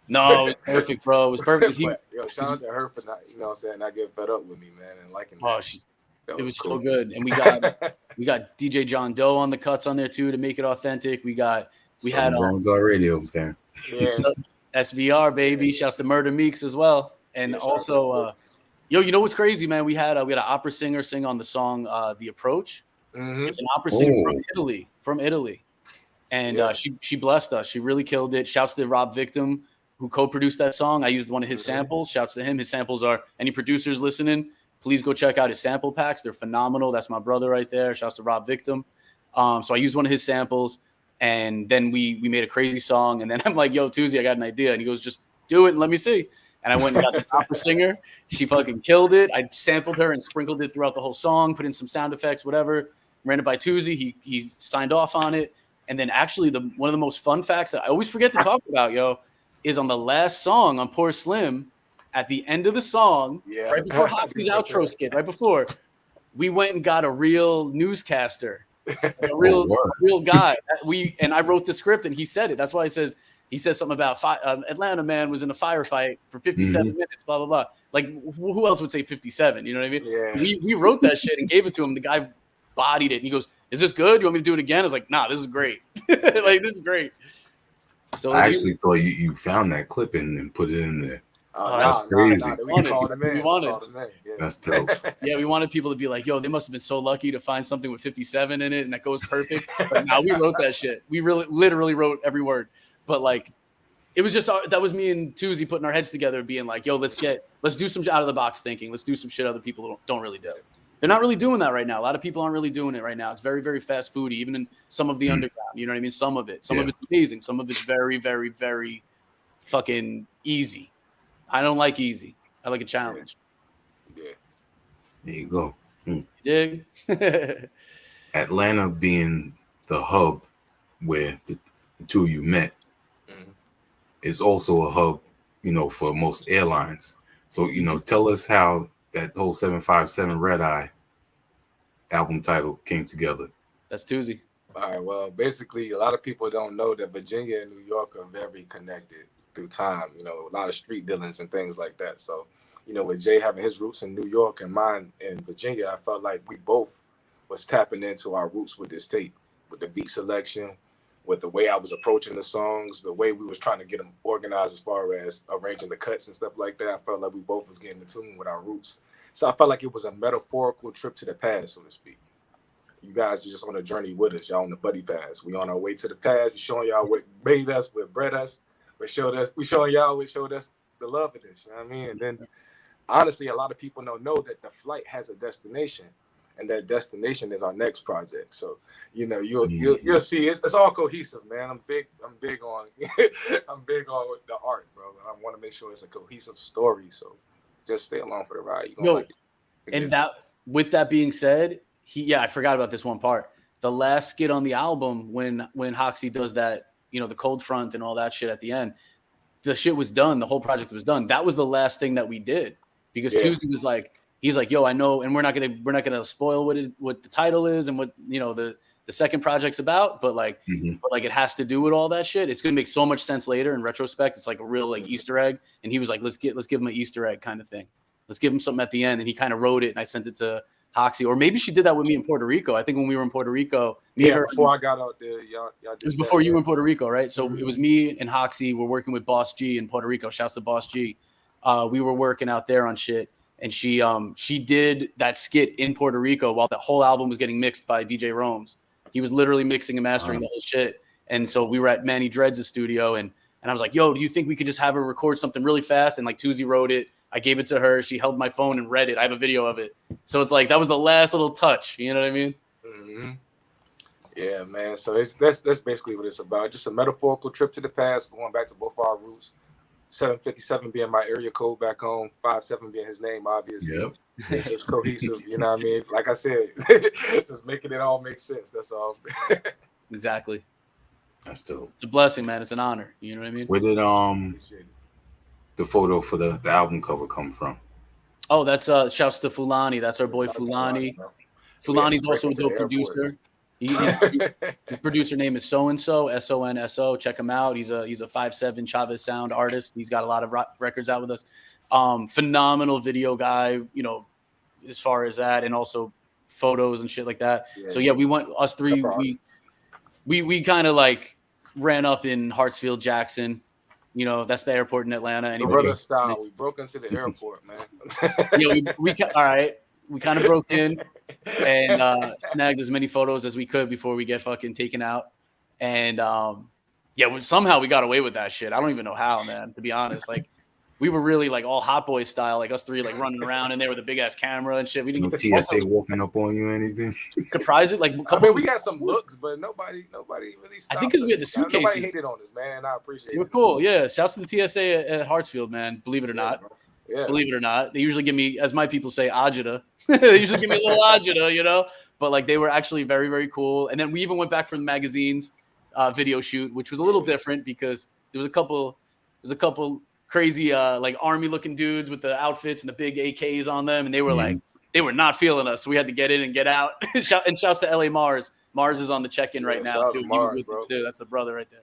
D: No, it was perfect, bro. It was perfect.
C: But, shout out to her for not, not getting fed up with me, man, and liking that.
D: It was cool. So good. And we got DJ John Doe on the cuts on there too to make it authentic. We had
B: radio fan.
C: Yeah.
D: SVR, baby. Shouts to Murder Meeks as well. And also you know what's crazy, man? We had an opera singer sing on the song The Approach. Mm-hmm. It's an opera singer from Italy. And she blessed us. She really killed it. Shouts to Rob Victim, who co-produced that song. I used one of his samples. Shouts to him. His samples are, any producers listening, please go check out his sample packs. They're phenomenal. That's my brother right there. Shouts to Rob Victim. So I used one of his samples, and then we made a crazy song. And then I'm like, yo, Toozy, I got an idea. And he goes, just do it and let me see. And I went and got this opera singer. She fucking killed it. I sampled her and sprinkled it throughout the whole song, put in some sound effects, whatever. Ran it by Toozy. He signed off on it. And then actually one of the most fun facts that I always forget to talk about, is on the last song on Poor Slim, at the end of the song, right before Hoxie's outro skit, right before, we went and got a real newscaster, a real guy. And I wrote the script, and he said it. That's why he says something about Atlanta man was in a firefight for 57 minutes, blah, blah, blah. Like, who else would say 57? You know what I mean?
C: Yeah.
D: We wrote that shit and gave it to him. The guy bodied it. And he goes, is this good? You want me to do it again? I was like, nah, this is great. Like, this is great. So
B: I actually thought you found that clip and put it in there. That's crazy.
D: We wanted.
B: That's dope.
D: Yeah, we wanted people to be like, yo, they must have been so lucky to find something with 57 in it, and that goes perfect. But now we wrote that shit. We literally wrote every word. But like, it was just that was me and Toozy putting our heads together, being like, yo, let's do some out of the box thinking. Let's do some shit other people don't really do. They're not really doing that right now. A lot of people aren't really doing it right now. It's very, very fast foody, even in some of the underground. You know what I mean? Some of it's amazing. Some of it's very, very, very fucking easy. I don't like easy. I like a challenge.
C: Yeah.
B: There you go.
D: You dig?
B: Atlanta being the hub where the two of you met is also a hub, for most airlines. So, tell us how that whole 757 Red Eye album title came together.
D: That's Toozy.
C: All right. Well, basically, a lot of people don't know that Virginia and New York are very connected through time. You know, a lot of street dealings and things like that. So, you know, with Jay having his roots in New York and mine in Virginia, I felt like we both was tapping into our roots with this tape, with the beat selection, with the way I was approaching the songs, the way we was trying to get them organized as far as arranging the cuts and stuff like that. I felt like we both was getting in tune with our roots. So I felt like it was a metaphorical trip to the past, so to speak. You guys are just on a journey with us. Y'all on the buddy pass. We on our way to the past. We showing y'all what made us, what bred us, what showed us. We showing y'all what showed us the love of this. You know what I mean? And then, honestly, a lot of people don't know that the flight has a destination, and that destination is our next project. So, you know, you'll see it's all cohesive, man. I'm big on I'm big on the art, bro. I want to make sure it's a cohesive story. So, just stay along for the ride. You gonna like it.
D: And that, with that being said. I forgot about this one part. The last skit on the album, when Hoxie does that, you know, the cold front and all that shit at the end, the shit was done. The whole project was done. That was the last thing that we did because Toozy was like, he's like, yo, I know, and we're not gonna spoil what the title is and what, you know, the second project's about, but like, it has to do with all that shit. It's gonna make so much sense later in retrospect. It's like a real like Easter egg. And he was like, let's give him an Easter egg kind of thing. Let's give him something at the end. And he kind of wrote it, and I sent it to Hoxie, or maybe she did that with me in Puerto Rico. I think when we were in Puerto Rico,
C: before I got out there, y'all
D: it was before you were in Puerto Rico, right? So it was me and Hoxie. We're working with Boss G in Puerto Rico. Shouts to Boss G. We were working out there on shit, and she did that skit in Puerto Rico while the whole album was getting mixed by DJ Rome's. He was literally mixing and mastering the whole shit. And so we were at Manny Dreads' studio, and I was like, yo, do you think we could just have her record something really fast? And like Toozy wrote it. I gave it to her. She held my phone and read it. I have a video of it. So it's like that was the last little touch. You know what I mean?
C: Mm-hmm. Yeah, man. So that's basically what it's about. Just a metaphorical trip to the past, going back to both our roots. 757 being my area code back home, 57 being his name, obviously.
B: Yep.
C: It's cohesive. You know what I mean? Like I said, just making it all make sense. That's all.
D: Exactly.
B: That's dope.
D: It's a blessing, man. It's an honor. You know what I mean?
B: Where did the photo for the album cover come from?
D: Oh, that's shouts to Fulani. That's our boy Fulani. Fulani's also a dope producer. His producer name is So-and-so, S-O-N-S-O. Check him out. He's a 5'7" Chavez sound artist. He's got a lot of records out with us. Phenomenal video guy, you know, as far as that, and also photos and shit like that. So we went, us three, we kind of like ran up in Hartsfield, Jackson. You know, that's the airport in Atlanta. Anyway,
C: brother style. We broke into the airport, man.
D: we all right. We kind of broke in and snagged as many photos as we could before we get fucking taken out. And somehow we got away with that shit. I don't even know how, man, to be honest. Like, we were really like all hot boy style, like us three, like running around in there with a big ass camera and shit. We didn't get
B: TSA walking up on you or anything.
D: Surprise it, like
C: we got some looks, but nobody really stopped.
D: I think because we had the suitcases.
C: Nobody hated on us, man. I appreciate it.
D: You were cool, yeah. Shouts to the TSA at Hartsfield, man. Believe it or not.
C: Yeah.
D: Believe it or not, they usually give me, as my people say, agita. They usually give me a little agita, you know. But like they were actually very, very cool. And then we even went back for the magazine's video shoot, which was a little different because there was a couple crazy like army looking dudes with the outfits and the big AKs on them, and they were like they were not feeling us, so we had to get in and get out. And shouts to LA Mars. Mars is on the check-in right now too.
C: Mars,
D: that's the brother right there.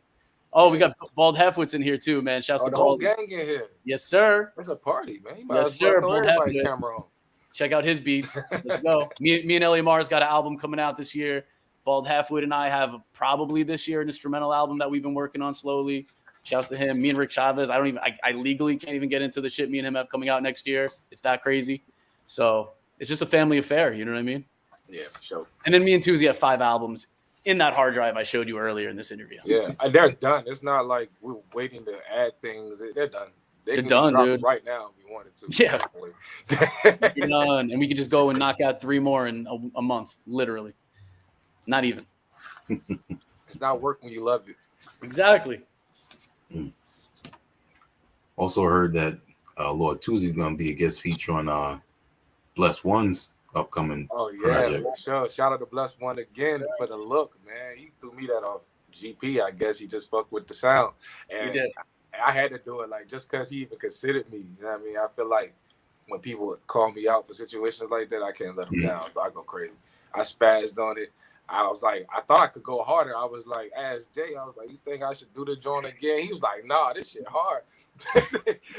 D: Oh, we got Bald Hefwitz in here too, man. Shouts to
C: the
D: Bald.
C: whole gang in here.
D: Yes, sir.
C: It's a party, man.
D: Yes, sir. Bald Hefwitz. Check out his beats. Let's go. Me and LA Mars got an album coming out this year. Bald Halfwit and I have probably this year an instrumental album that we've been working on slowly. Shouts to him. Me and Rick Chavez. I legally can't even get into the shit me and him have coming out next year. It's that crazy. So it's just a family affair. You know what I mean?
C: Yeah, for sure.
D: And then me and Toozy have 5 albums in that hard drive I showed you earlier in this interview.
C: Yeah, they're done. It's not like we're waiting to add things. They're done.
D: They're done, dude.
C: Right now, if we wanted to.
D: Yeah. You're done. And we could just go and knock out 3 more in a month, literally. Not even.
C: It's not work when you love it.
D: Exactly.
B: Also heard that Lord Toozy's gonna be a guest feature on Bless One's upcoming project.
C: Sure. Shout out to Bless One again for the look, man. He threw me that off GP. I guess he just fucked with the sound. And
D: he did.
C: I had to do it, like, just because he even considered me. You know what I mean? I feel like when people call me out for situations like that, I can't let them down. So I go crazy. I spazzed on it. I was like, I thought I could go harder. I was like, asked Jay, I was like, you think I should do the joint again? He was like, nah, this shit hard.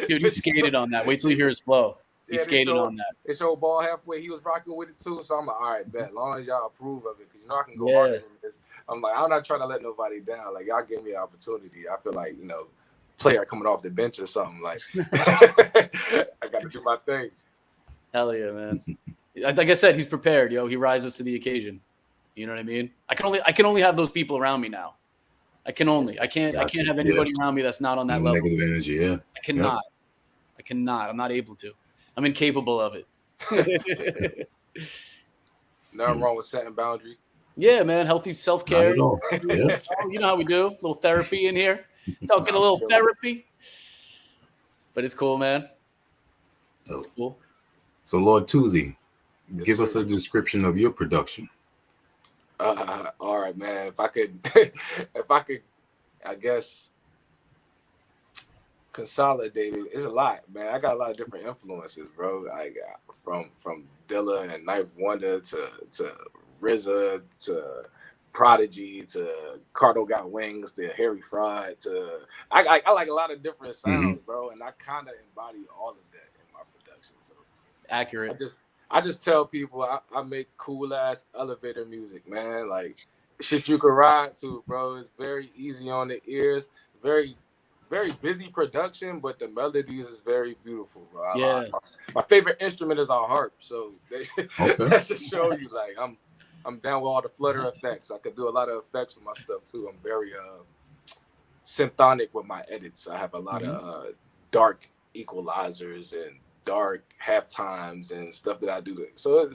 D: Dude, he skated on that. Wait till you hear his flow. He skated on that.
C: It showed ball halfway. He was rocking with it too. So I'm like, all right, bet. As long as y'all approve of it, because I can go harder than this. I'm like, I'm not trying to let nobody down. Like, y'all give me an opportunity. I feel like, player coming off the bench or something. Like, I got to do my thing.
D: Hell yeah, man. Like I said, he's prepared, yo. He rises to the occasion. You know what I mean? I can only have those people around me now. I can't have anybody around me that's not on that level.
B: Negative energy, yeah.
D: I cannot. I'm not able to. I'm incapable of it.
C: Nothing wrong with setting boundaries.
D: Yeah, man. Healthy self-care.
B: Yeah.
D: You know how we do. A little therapy in here. Talking a little therapy. But it's cool, man. It's cool.
B: So, Lord Toozy, give us a description of your production.
C: All right, man. If I could, I guess, consolidate it. It's a lot, man. I got a lot of different influences, bro. I got from Dilla and Knife Wonder to RZA to Prodigy to Cardo Got Wings to Harry Fraud to I like a lot of different sounds, bro, and I kind of embody all of that in my production. So
D: accurate.
C: I just tell people I make cool ass elevator music, man. Like shit you can ride to, bro. It's very easy on the ears, very very busy production, but the melodies is very beautiful, bro.
D: Yeah.
C: My favorite instrument is our harp, so that should show you like I'm down with all the flutter effects. I could do a lot of effects with my stuff too. I'm very symphonic with my edits. I have a lot of dark equalizers and dark half times and stuff that I do. So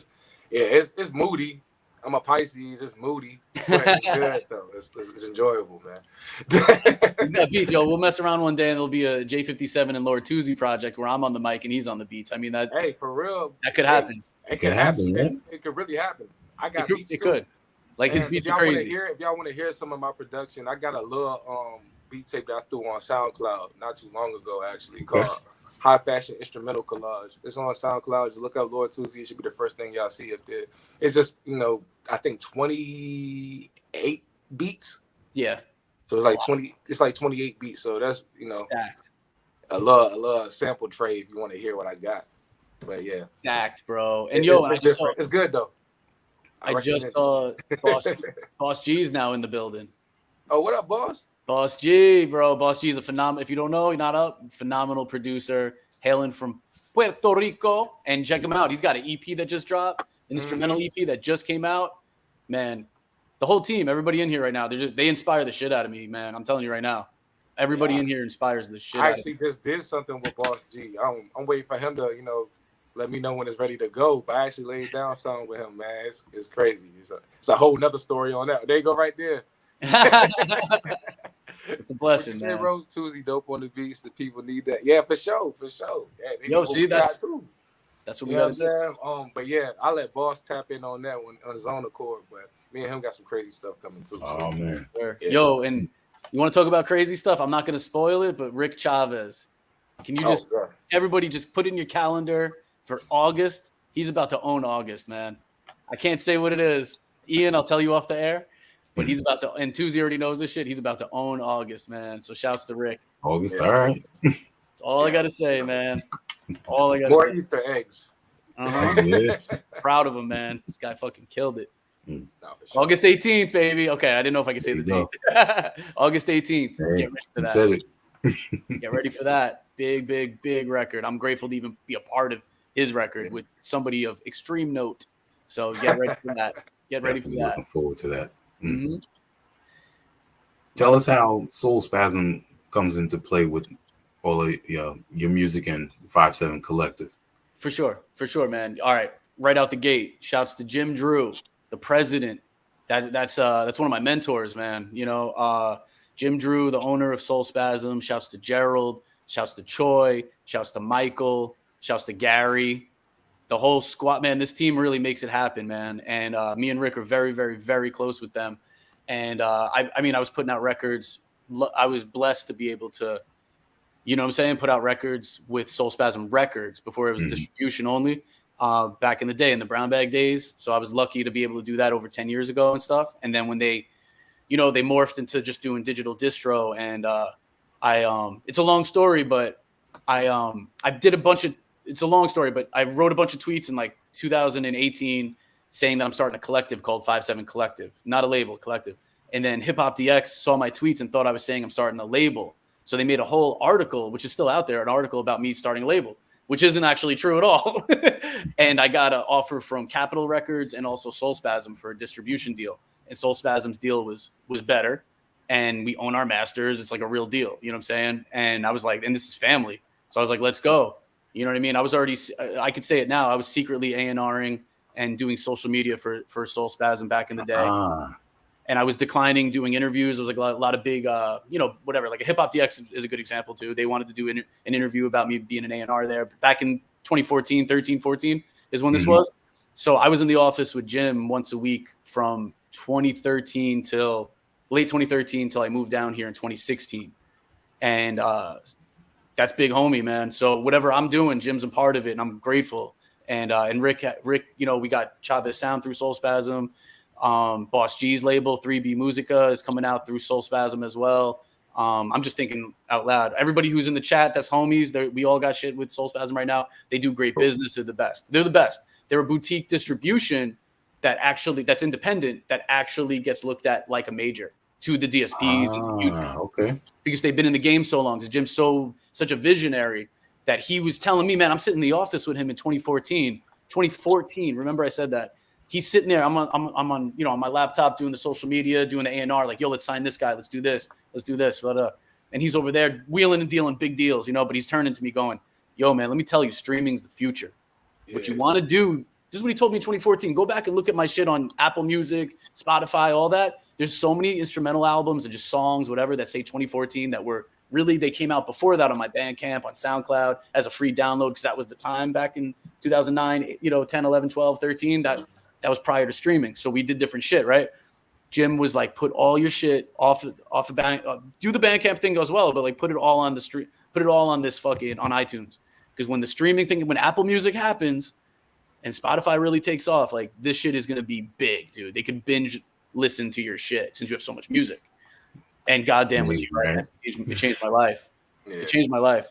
C: it's moody. I'm a Pisces. It's moody. But it's good though. It's enjoyable, man.
D: That beats, yo. We'll mess around one day and there'll be a J57 and Lord Toozy project where I'm on the mic and he's on the beats. I mean that.
C: Hey, for real.
D: That could happen.
C: It could happen.
B: Man.
C: It could really happen. I got beats
D: it could. Like his beats are crazy.
C: If y'all want to hear some of my production, I got a little beat tape that I threw on SoundCloud not too long ago, actually, called High Fashion Instrumental Collage. It's on SoundCloud. Just look up Lord Toozy. It should be the first thing y'all see up there. It's just, I think 28 beats.
D: Yeah.
C: So it's like 20. It's like 28 beats. So that's
D: stacked.
C: a little sample tray if you want to hear what I got. But yeah,
D: stacked, bro. And
C: it's good though.
D: I just saw Boss G's now in the building.
C: Oh, what up, Boss?
D: Boss G, bro. Boss G is a phenomenal. If you don't know, you're not up. Phenomenal producer, hailing from Puerto Rico. And check him out. He's got an EP that just dropped, an instrumental EP that just came out. Man, the whole team, everybody in here right now, they inspire the shit out of me, man. I'm telling you right now. Everybody in here inspires the shit out of me.
C: I actually just did something with Boss G. I'm waiting for him to, let me know when it's ready to go. But I actually laid down something with him, man. It's crazy. It's a whole nother story on that. There you go, right there.
D: It's a blessing, man.
C: Bro, Toozy dope on the beats. The people need that. Yeah, for sure. Yeah,
D: yo, see, that's what we got to
C: do. But yeah, I'll let Boss tap in on that one on his own accord. But me and him got some crazy stuff coming too.
B: Oh man.
D: Yeah. Yo, and you want to talk about crazy stuff? I'm not going to spoil it, but Rick Chavez. Can you everybody just put in your calendar for August? He's about to own August, man. I can't say what it is. Ian, I'll tell you off the air. But he's about to, and Toozy already knows this shit. He's about to own August, man. So shouts to Rick.
B: August, all right.
D: That's all I got to say, man. All I got to say.
C: More Easter eggs.
B: Yeah.
D: Proud of him, man. This guy fucking killed it.
C: No, sure.
D: August 18th, baby. Okay, I didn't know if I could say the date. August 18th.
B: Hey,
D: get ready for that.
B: Said it.
D: Get ready for that. Big record. I'm grateful to even be a part of his record with somebody of extreme note. So get ready for that. Get ready for that.
B: Looking forward to that.
D: Mm-hmm.
B: Tell us how Soul Spasm comes into play with all of your music and 5-7 Collective.
D: For sure, man. All right, right out the gate. Shouts to Jim Drew, the president. That's one of my mentors, man. Jim Drew, the owner of Soul Spasm. Shouts to Gerald. Shouts to Choi. Shouts to Michael. Shouts to Gary. The whole squad, man. This team really makes it happen, man. And me and Rick are very, very, very close with them. And I was putting out records. I was blessed to be able to, put out records with Soul Spasm Records before it was distribution only. back in the day, in the brown bag days. So I was lucky to be able to do that over 10 years ago and stuff. And then when they morphed into just doing digital distro, and it's a long story, but I did a bunch of, it's a long story, but I wrote a bunch of tweets in like 2018 saying that I'm starting a collective called 57 Collective, not a label, collective. And then Hip Hop DX saw my tweets and thought I was saying I'm starting a label. So they made a whole article, which is still out there, an article about me starting a label, which isn't actually true at all. And I got an offer from Capitol Records and also Soul Spasm for a distribution deal. And Soul Spasm's deal was better. And we own our masters. It's like a real deal. You know what I'm saying? And I was like, and this is family. So I was like, let's go. You know what I mean? I could say it now. I was secretly A&Ring and doing social media for Soul Spasm back in the day. And I was declining doing interviews. There was like a lot of big, whatever. Like a Hip Hop DX is a good example too. They wanted to do an interview about me being an A&R there. But back in 2014, 13, 14 is when this was. So I was in the office with Jim once a week from 2013 till late 2013 till I moved down here in 2016. And that's big homie, man. So whatever I'm doing, Jim's a part of it, and I'm grateful. And Rick, we got Chavez Sound through Soul Spasm. Boss G's label 3B Musica is coming out through Soul Spasm as well. I'm just thinking out loud. Everybody who's in the chat, that's homies. We all got shit with Soul Spasm right now. They do great business. They're the best. They're the best. They're a boutique distribution that's independent, that actually gets looked at like a major to the DSPs. And to YouTube. Okay. Because they've been in the game so long. Because Jim's such a visionary that he was telling me, man, I'm sitting in the office with him in 2014. Remember I said that. He's sitting there. I'm on on my laptop doing the social media, doing the A&R. Like, yo, let's sign this guy. Let's do this. And he's over there wheeling and dealing big deals, But he's turning to me going, yo, man, let me tell you, streaming's the future. Yeah. What you want to do. This is what he told me in 2014. Go back and look at my shit on Apple Music, Spotify, all that. There's so many instrumental albums and just songs, whatever, that say 2014 that were really, they came out before that on my Bandcamp, on SoundCloud as a free download, because that was the time back in 2009, 10, 11, 12, 13. That was prior to streaming. So we did different shit, right? Jim was like, put all your shit off the bank, do the Bandcamp thing as well, but like put it all on the street, put it all on this fucking, on iTunes. Because when the streaming thing, when Apple Music happens and Spotify really takes off, like this shit is going to be big, dude. They can binge listen to your shit since you have so much music. And goddamn, was he right? It changed my life. Yeah. It changed my life.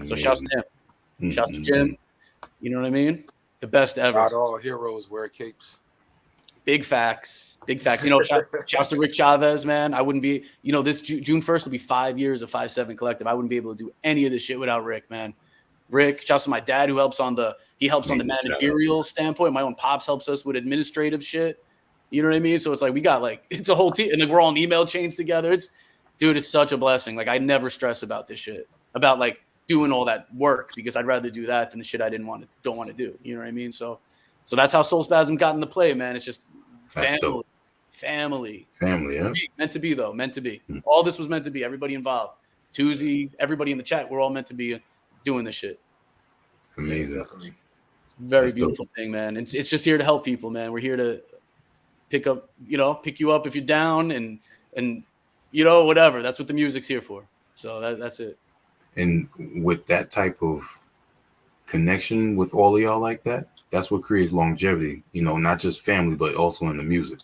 D: So shouts to him. Shouts to Jim. You know what I mean? The best ever.
C: Not all heroes wear capes.
D: Big facts. Big facts. Shouts to Rick Chavez, man. I wouldn't be, this June 1st will be 5 years of 57 Collective. I wouldn't be able to do any of this shit without Rick, man. Rick, shouts to my dad who helps on the managerial standpoint. My own pops helps us with administrative shit. You know what I mean? So it's like we got it's a whole team, and we're all in email chains together. It's such a blessing. Like I never stress about this shit, about doing all that work, because I'd rather do that than the shit I don't want to do. You know what I mean? So that's how Soul Spasm got into play, man. It's just family. Yeah. Meant to be though. Meant to be. All this was meant to be. Everybody involved. Toozy, everybody in the chat. We're all meant to be doing this shit.
B: It's amazing.
D: It's a very beautiful thing, man. It's just here to help people, man. We're here to pick you up if you're down and whatever. That's what the music's here for. So that's it.
B: And with that type of connection with all of y'all like that, that's what creates longevity, not just family, but also in the music.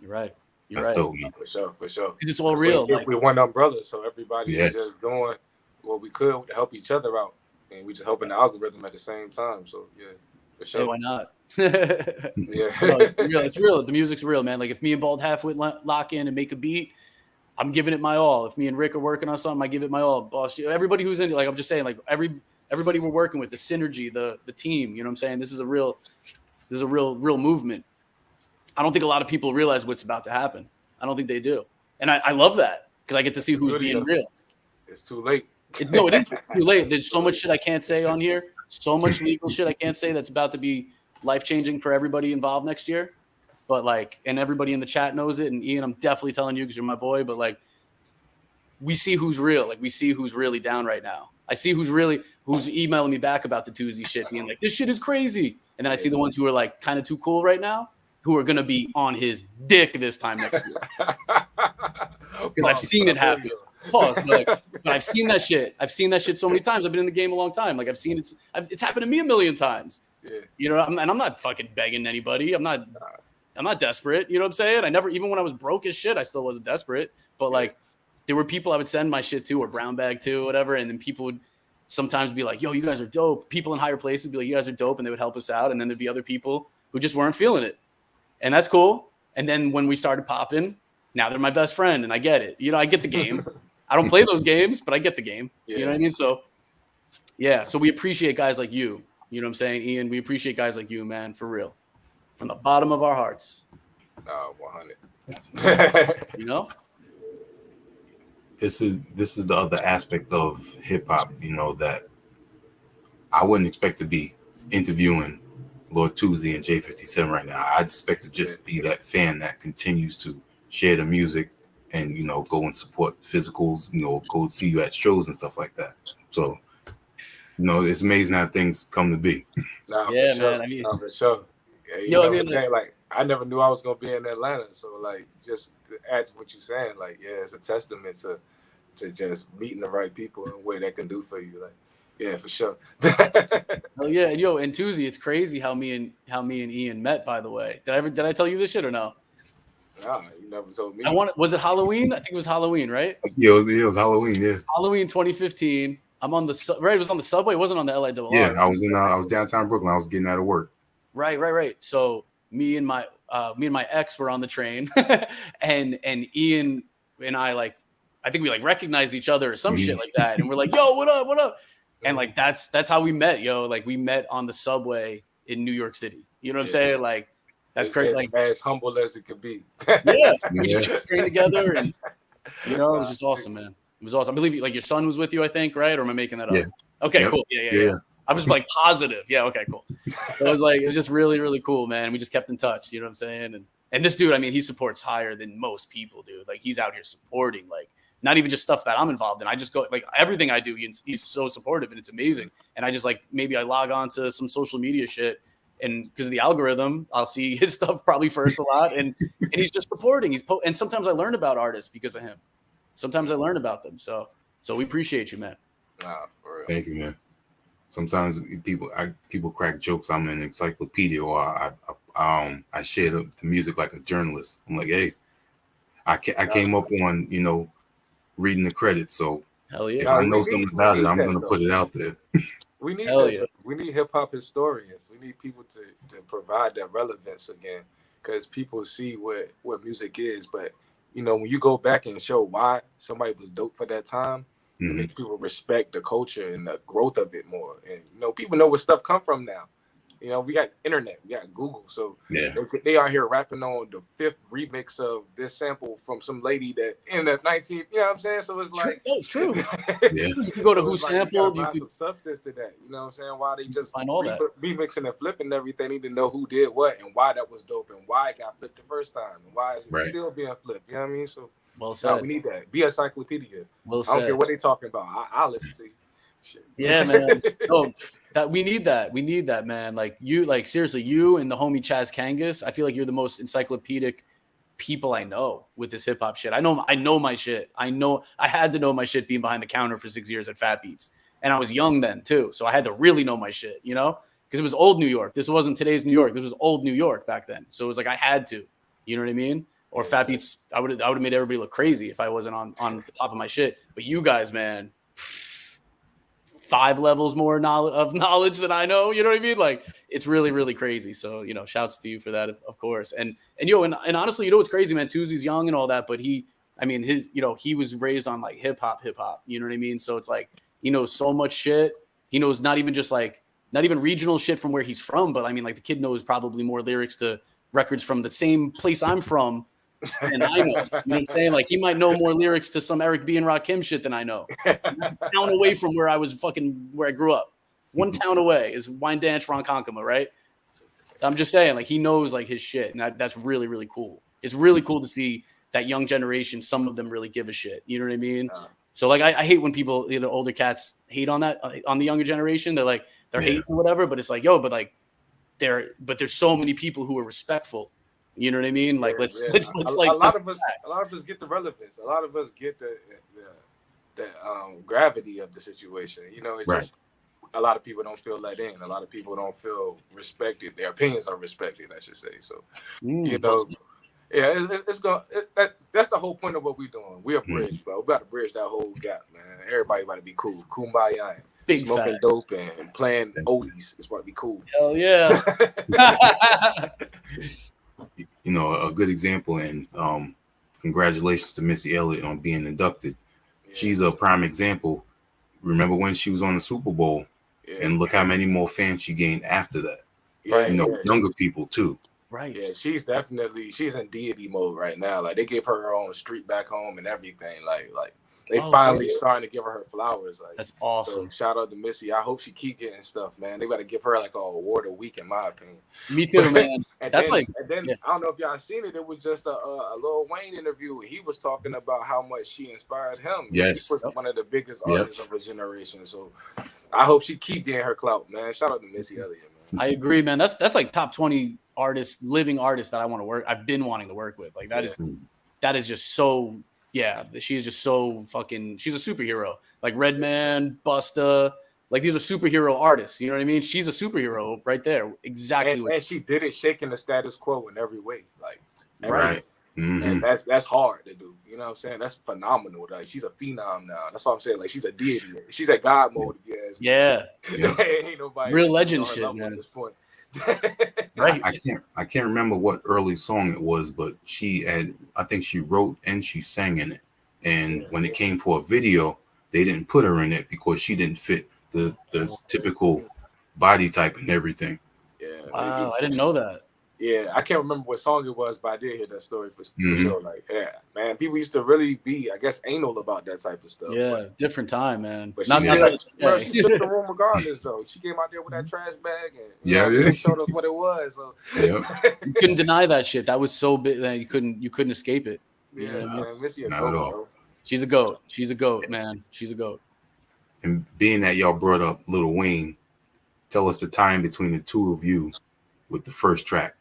D: You're right.
B: That's dope, man.
C: For sure. Because
D: it's all real.
C: We're one umbrella, so everybody is just doing what we could to help each other out. And we just helping the algorithm at the same time. So, yeah, for sure.
D: Hey, why not?
C: Yeah.
D: No, it's real. The music's real, man. Like if me and Bald Halfwit lock in and make a beat, I'm giving it my all. If me and Rick are working on something, I give it my all. Boss, everybody who's in it, I'm just saying, everybody we're working with, the synergy, the team, you know what I'm saying? This is a real movement. I don't think a lot of people realize what's about to happen. I don't think they do. And I love that because I get to see who's being real.
C: It's too late.
D: It is too late. There's so much shit I can't say on here. So much legal shit I can't say that's about to be life-changing for everybody involved next year. But and everybody in the chat knows it. And Ian, I'm definitely telling you because you're my boy. But we see who's real. We see who's really down right now. I see who's emailing me back about the Toozy shit, being like, this shit is crazy. And then I see the ones who are kind of too cool right now, who are going to be on his dick this time next year. Because I've seen it happen. Pause, but I've seen that shit. I've seen that shit so many times. I've been in the game a long time. I've seen it's happened to me a million times.
C: Yeah.
D: And I'm not fucking begging anybody. I'm not desperate. You know what I'm saying? I never, even when I was broke as shit, I still wasn't desperate. But like, there were people I would send my shit to or brown bag to, whatever, and then people would sometimes be like, "Yo, you guys are dope." People in higher places would be like, "You guys are dope," and they would help us out. And then there'd be other people who just weren't feeling it, and that's cool. And then when we started popping, now they're my best friend, and I get it. I get the game. I don't play those games, but I get the game.
C: Yeah.
D: You know what I mean? So, yeah. So we appreciate guys like you. You know what I'm saying, Ian? We appreciate guys like you, man, for real, from the bottom of our hearts.
C: 100.
B: This is the other aspect of hip hop, that I wouldn't expect to be interviewing Lord Toozy and J57 right now. I expect to just be that fan that continues to share the music and go and support physicals, go see you at shows and stuff like that. So it's amazing how things come to be.
C: For
D: man.
C: Sure.
D: I mean,
C: for sure. Yeah, like I never knew I was gonna be in Atlanta. So like, just to add to what you're saying, like, it's a testament to just meeting the right people and what that can do for you. Like, yeah, for sure.
D: Oh yeah, and Toozy, it's crazy how me and Ian met. By the way, did I tell you this shit or no?
C: Nah, you never told me.
D: Was it Halloween? I think it was Halloween, right?
B: Yeah, it was Halloween. Yeah,
D: Halloween 2015. I'm on the right. It was on the subway. It wasn't on the LIRR.
B: Yeah, I was downtown Brooklyn. I was getting out of work.
D: Right. So me and my ex were on the train, and Ian and I think we recognized each other or some shit like that, and we're like, "Yo, what up?" And like that's how we met, yo. Like we met on the subway in New York City. You know what I'm saying? Like that's crazy. Like
C: as humble as it could be.
D: We just took the train together, and it was just awesome, man. It was awesome. I believe your son was with you, I think, right? Or am I making that up?
B: Yeah.
D: Okay, cool. Yeah. I'm just positive. Yeah, okay, cool. So it was just really, really cool, man. We just kept in touch. You know what I'm saying? And this dude, I mean, he supports higher than most people, dude. Like he's out here supporting, not even just stuff that I'm involved in. I just go everything I do. He's so supportive, and it's amazing. And I just maybe I log on to some social media shit, and because of the algorithm, I'll see his stuff probably first a lot, and he's just supporting. And sometimes I learn about artists because of him. Sometimes I learn about them. So we appreciate you, man.
C: For real.
B: Thank you, man. Sometimes people crack jokes. I'm an encyclopedia, or I share the music like a journalist. I'm like, hey, I came up on reading the credits. So
D: hell yeah,
B: if I know something about it, I'm gonna put it out there.
C: We need that. We need hip hop historians. We need people to provide that relevance again, because people see what music is. But when you go back and show why somebody was dope for that time, it makes people respect the culture and the growth of it more. And people know where stuff come from now. We got internet, we got Google, so they are here rapping on the 5th remix of this sample from some lady that in the 19th. You know what I'm saying? So it's
D: true. You can go to who sampled.
C: You could some substance to that. You know what I'm saying? Why they just
D: find all that
C: remixing and flipping everything? Need to know who did what and why that was dope and why it got flipped the first time and why is it still being flipped. You know what I mean? So
D: well said.
C: We need that. Be a encyclopedia.
D: Well
C: I don't care what they talking about. I'll listen to you. Shit.
D: Yeah, man. No, we need that. We need that, man. Seriously, you and the homie Chaz Kangas, I feel like you're the most encyclopedic people I know with this hip hop shit. I know my shit. I had to know my shit being behind the counter for 6 years at Fat Beats. And I was young then too. So I had to really know my shit, because it was old New York. This wasn't today's New York. This was old New York back then. So it was I had to, you know what I mean? Or Fat Beats, I would have made everybody look crazy if I wasn't on top of my shit. But you guys, man, 5 levels more knowledge than I know. You know what I mean? It's really, really crazy. So, shouts to you for that, of course. And honestly, what's crazy, man? Toozy's young and all that, but he was raised on hip hop. You know what I mean? So it's he knows so much shit. He knows not even just not even regional shit from where he's from, but I mean, the kid knows probably more lyrics to records from the same place I'm from. And I know, you know what I'm saying? He might know more lyrics to some Eric B and Rakim shit than I know. Town away from where I grew up. One town away is Wyandanch, Ronkonkoma, right? I'm just saying, he knows his shit, and that's really, really cool. It's really cool to see that young generation. Some of them really give a shit. You know what I mean? So I hate when people, older cats hate on that on the younger generation. They're hating or whatever, but it's there's so many people who are respectful. You know what I mean? Let's
C: a lot of us get the relevance. A lot of us get the gravity of the situation. It's just a lot of people don't feel let in. A lot of people don't feel respected. Their opinions are respected, I should say. So, you know, yeah, that's the whole point of what we're doing. We're a bridge, bro. We got to bridge that whole gap, man. Everybody about to be cool. Kumbaya.
D: Big
C: Smoking
D: fact.
C: dope and playing oldies is about to be cool.
D: Hell yeah.
B: You know, a good example, and congratulations to Missy Elliott on being inducted. Yeah. She's a prime example. Remember when she was on the Super Bowl, and look how many more fans she gained after that.
C: Right.
B: You know, younger people too.
C: Right. Yeah, she's in deity mode right now. Like they gave her own street back home and everything. Like they finally starting to give her flowers. Like
D: that's awesome.
C: So shout out to Missy. I hope she keep getting stuff, man. They got to give her like an award a week, in my opinion.
D: Me too, man.
C: And then I don't know if y'all seen it. It was just a Lil Wayne interview. He was talking about how much she inspired him.
B: Yes,
C: she was one of the biggest artists of her generation. So I hope she keep getting her clout, man. Shout out to Missy Elliott, man.
D: I agree, man. That's like top 20 artists, living artists that I want to work. I've been wanting to work with. Like that is just so. Yeah, she's just so fucking. She's a superhero. Like Redman, Busta, like these are superhero artists. You know what I mean? She's a superhero right there. Exactly.
C: And she did it shaking the status quo in every way. Like
B: right.
C: And that's hard to do. You know what I'm saying? That's phenomenal. Like she's a phenom now. That's what I'm saying. Like she's a deity. She's at God mode.
D: Yeah.
C: Ain't nobody
D: real legend shit, man.
C: At this point.
B: Right. I can't remember what early song it was, but I think she wrote and she sang in it. And when it came for a video, they didn't put her in it because she didn't fit the typical body type and everything.
C: Yeah.
D: Wow, I didn't know that.
C: Yeah, I can't remember what song it was, but I did hear that story for sure. Like, yeah, man, people used to really be, I guess, anal about that type of stuff.
D: Yeah, different time, man.
C: But she shook the room regardless, though. She came out there with that trash bag and she showed us what it was. So
B: you
D: couldn't deny that shit. That was so big that you couldn't escape it. You know what I mean?
C: Missy a goat, bro.
D: She's a goat. She's a goat, man. She's a goat.
B: And being that y'all brought up Lil Wayne, tell us the time between the two of you with the first track.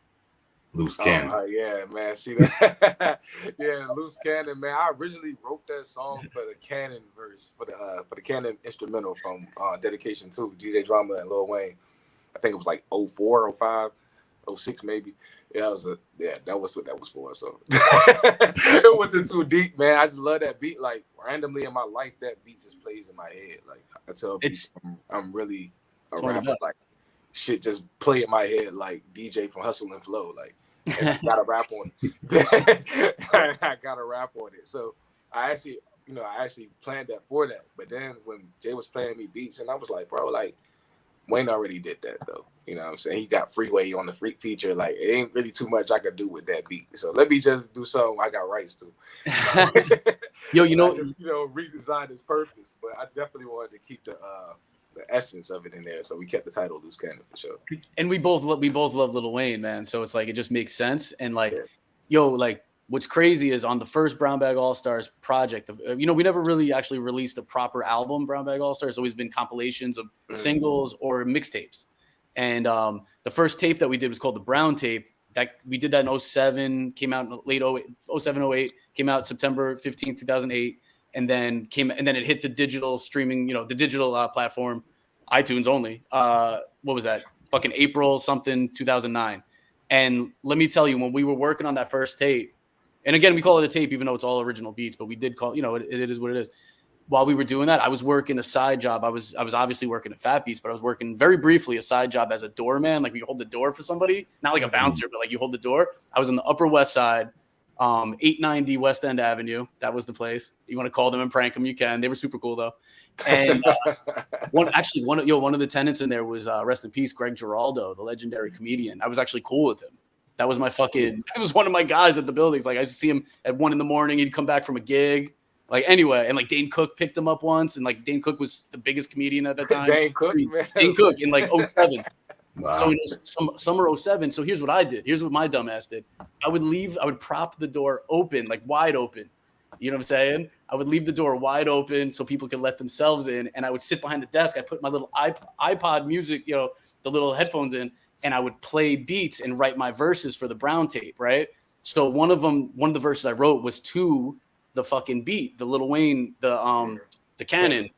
B: Loose Cannon.
C: Yeah, man. See that? Yeah, Loose Cannon, man. I originally wrote that song for the Cannon verse, for the Cannon instrumental from Dedication 2, DJ Drama and Lil Wayne. I think it was like 04, 05, 06 maybe. Yeah, that was what that was for. So it wasn't too deep, man. I just love that beat. Like randomly in my life, that beat just plays in my head. Like I tell people, I'm really a rapper. Like shit just play in my head like DJ from Hustle and Flow. Like and I gotta rap on it. I gotta rap on it. So I actually planned that for that. But then when Jay was playing me beats, and I was like, bro, like Wayne already did that though. You know what I'm saying? He got Freeway on the Freak feature. Like it ain't really too much I could do with that beat. So let me just do something I got rights to.
D: Yo,
C: just, redesign its purpose. But I definitely wanted to keep the essence of it in there. So we kept the title Loose Cannon for sure.
D: And we both love Lil Wayne, man. So it's like it just makes sense. And like, like what's crazy is on the first Brown Bag All Stars project, we never really actually released a proper album. Brown Bag All Stars, it's always been compilations of singles or mixtapes. And the first tape that we did was called the Brown Tape. That we did that in 07, came out in late 07, 08, came out September 15th, 2008. And then it hit the digital streaming, the digital platform, iTunes only. What was that? Fucking April something 2009. And let me tell you, when we were working on that first tape, and again, we call it a tape, even though it's all original beats, but we did call, it is what it is. While we were doing that, I was working a side job. I was obviously working at Fat Beats, but I was working very briefly a side job as a doorman. Like you hold the door for somebody, not like a bouncer, but like you hold the door. I was on the Upper West Side, 890 West End Avenue. That was the place. You want to call them and prank them, you can. They were super cool though. And one of the tenants in there was rest in peace, Greg Giraldo, the legendary comedian. I was actually cool with him. That was it was one of my guys at the buildings. Like I used to see him at 1 a.m. He'd come back from a gig. Like anyway, and like Dane Cook picked him up once, and like Dane Cook was the biggest comedian at that time.
C: Dane Cook
D: in like 07.
B: Wow.
D: So summer 07. So here's what I did. Here's what my dumbass did. I would prop the door open, like wide open. You know what I'm saying? I would leave the door wide open so people could let themselves in, and I would sit behind the desk. I put my little iPod music, the little headphones in, and I would play beats and write my verses for the Brown Tape, right? So one of the verses I wrote was to the fucking beat, the Lil Wayne, the Cannon,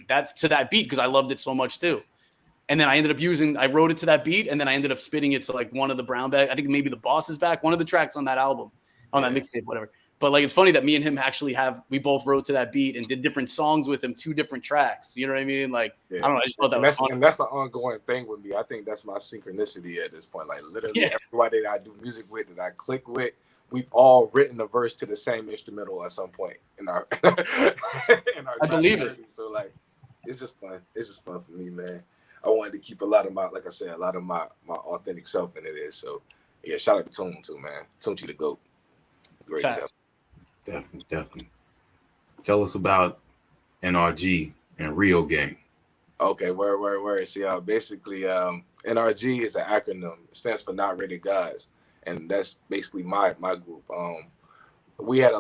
D: that to that beat because I loved it so much too. And then I wrote it to that beat, and then I ended up spitting it to like one of the Brown Bag. I think maybe The Boss Is Back, one of the tracks on that album, on that mixtape, whatever. But like, it's funny that me and him actually we both wrote to that beat and did different songs with him, 2 different tracks. You know what I mean? Like, I don't know. I just thought that was fun.
C: And that's an ongoing thing with me. I think that's my synchronicity at this point. Like literally everybody that I do music with, that I click with, we've all written a verse to the same instrumental at some point in our
D: I believe it.
C: So like, it's just fun. It's just fun for me, man. I wanted to keep a lot of my authentic self in it. So yeah, shout out to Toon too, man. Toonchi the GOAT. Great job.
B: Definitely. Tell us about NRG and Rio Gang.
C: Okay, where? See, basically, NRG is an acronym. It stands for Not Rated Guys, and that's basically my group. We had a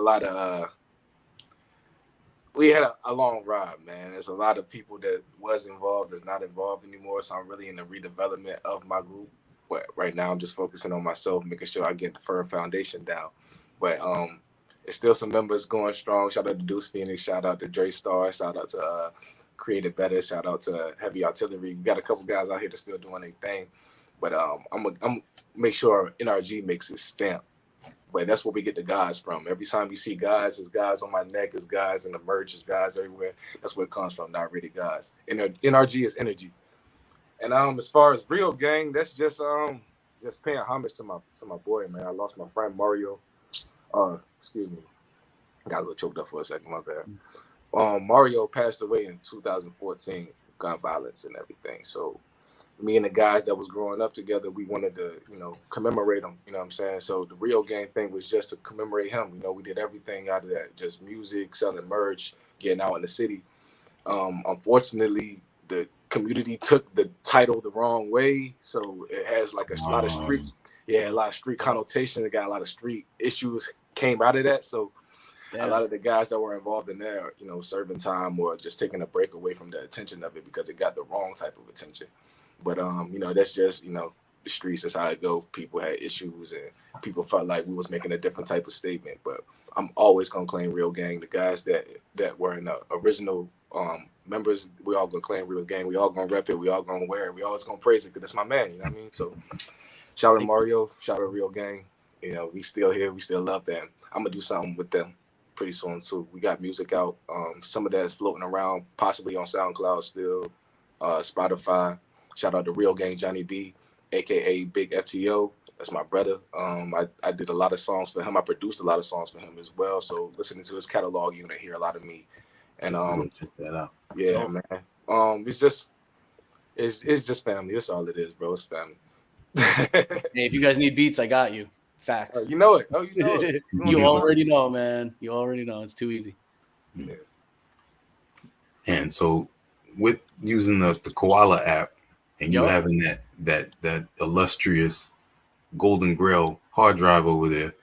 C: long ride, man. There's a lot of people that was involved that's not involved anymore. So I'm really in the redevelopment of my group. But right now, I'm just focusing on myself, making sure I get the firm foundation down. But it's still some members going strong. Shout out to Deuce Phoenix. Shout out to Dre Star. Shout out to Creative Better. Shout out to Heavy Artillery. We got a couple guys out here that's still doing their thing. But I'm make sure NRG makes its stamp. But that's where we get the guys from. Every time you see guys, there's guys on my neck, there's guys in the merch, there's guys everywhere. That's where it comes from, Not Rated Guys. And NRG is energy. And as far as Real Gang, that's just paying homage to my boy, man. I lost my friend Mario. Excuse me. Got a little choked up for a second, my bad. Mario passed away in 2014, gun violence and everything. So me and the guys that was growing up together, we wanted to, commemorate him. You know what I'm saying? So the Real Gang thing was just to commemorate him. We did everything out of that, just music, selling merch, getting out in the city. Unfortunately, the community took the title the wrong way, so it has like a lot of street connotation. It got a lot of street issues came out of that. So a lot of the guys that were involved in there, serving time or just taking a break away from the attention of it because it got the wrong type of attention. But that's just the streets. That's how it goes. People had issues and people felt like we was making a different type of statement. But I'm always gonna claim Real Gang. The guys that were in the original members, we all gonna claim Real Gang. We all gonna rep it. We all gonna wear it. We always gonna praise it because that's my man. You know what I mean? So shout out to Mario. Shout out to Real Gang. We still here. We still love them. I'm gonna do something with them pretty soon too. We got music out. Some of that is floating around, possibly on SoundCloud still, Spotify. Shout out to Real Gang Johnny B, aka Big FTO. That's my brother. I did a lot of songs for him. I produced a lot of songs for him as well. So listening to his catalog, you're gonna hear a lot of me. And
B: check that out.
C: Yeah, man. It's just family. That's all it is, bro. It's family.
D: Hey, if you guys need beats, I got you. Facts.
C: You know it. Oh, you know it.
D: You already know, man. You already know. It's too easy.
B: Yeah. And so with using the Koala app and you having that illustrious Golden Grail hard drive over there,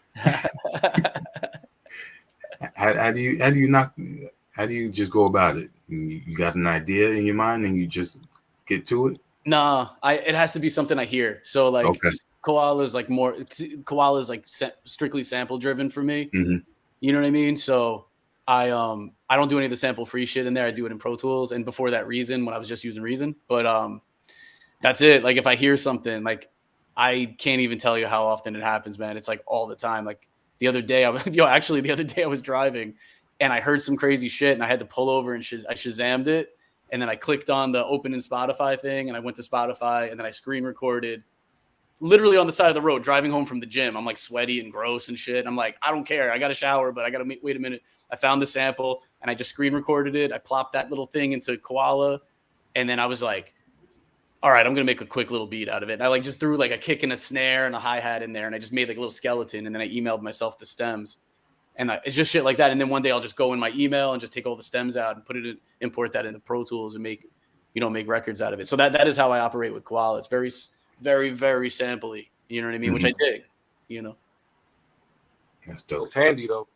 B: how do you just go about it? You got an idea in your mind and you just get to it?
D: No, it has to be something I hear. So like Koala is like strictly sample driven for me.
B: Mm-hmm.
D: You know what I mean? So I don't do any of the sample free shit in there. I do it in Pro Tools, and before that Reason, when I was just using Reason. But that's it. Like if I hear something, like I can't even tell you how often it happens, man. It's like all the time. Like the other day I was driving and I heard some crazy shit and I had to pull over and I Shazammed it. And then I clicked on the open in Spotify thing and I went to Spotify and then I screen recorded literally on the side of the road driving home from the gym. I'm like sweaty and gross and shit. And I'm like, I don't care. I got to shower, but I got to wait a minute. I found the sample and I just screen recorded it. I plopped that little thing into Koala. And then I was like, all right, I'm going to make a quick little beat out of it. And I like just threw like a kick and a snare and a hi-hat in there. And I just made like a little skeleton. And then I emailed myself the stems. And it's just shit like that. And then one day I'll just go in my email and just take all the stems out and import that into Pro Tools and make records out of it. So that is how I operate with Koala. It's very, very, very sampley. You know what I mean? Mm-hmm. Which I dig,
B: That's dope.
C: It's handy though.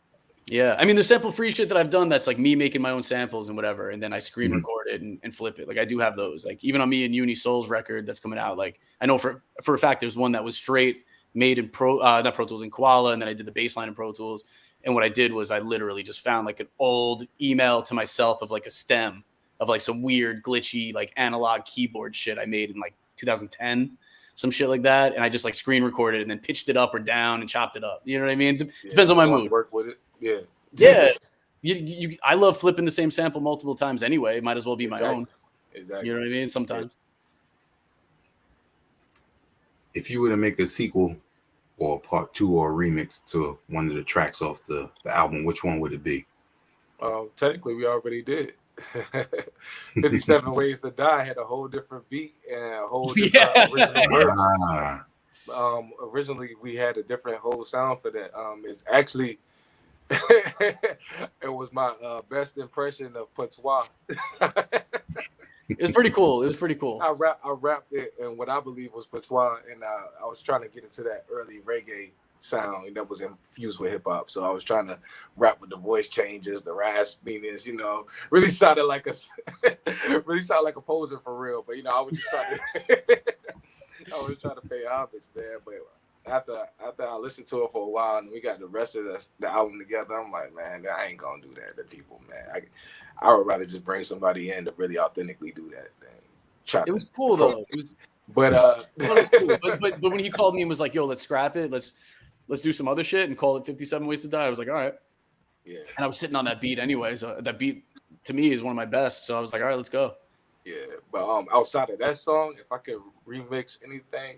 D: Yeah. I mean, there's sample free shit that I've done that's like me making my own samples and whatever. And then I screen record it and flip it. Like I do have those. Like even on me and Uni Soul's record that's coming out. Like I know for a fact there's one that was straight made in not Pro Tools, in Koala. And then I did the bass line in Pro Tools. And what I did was I literally just found like an old email to myself of like a stem of like some weird glitchy like analog keyboard shit I made in like 2010, some shit like that, and I just like screen recorded and then pitched it up or down and chopped it up. You know what I mean? Depends on my mood.
C: Work with it. Yeah.
D: Yeah. I love flipping the same sample multiple times anyway. It might as well be my own.
C: Exactly.
D: You know what I mean? Sometimes.
B: If you were to make a sequel or a part 2 or a remix to one of the tracks off the album, which one would it be?
C: Technically, we already did. 57 Ways to Die had a whole different beat and a whole different original verse. Originally, we had a different whole sound for that. It's actually it was my best impression of patois.
D: It was pretty cool. I
C: rapped it in what I believe was patois, and I was trying to get into that early reggae sound that was infused with hip hop. So I was trying to rap with the voice changes, the raspiness, really sounded like a poser for real. But I was just trying to pay homage, man. But after I listened to it for a while and we got the rest of the album together, I'm like, man, I ain't gonna do that to people, man. I would rather just bring somebody in to really authentically do that than
D: it was cool though.
C: But
D: when he called me and was like, yo, let's scrap it, let's do some other shit and call it 57 Ways to Die, I was like, all right.
C: Yeah.
D: And I was sitting on that beat anyway, so that beat to me is one of my best. So I was like, all right, let's go.
C: Yeah, but outside of that song, if I could remix anything,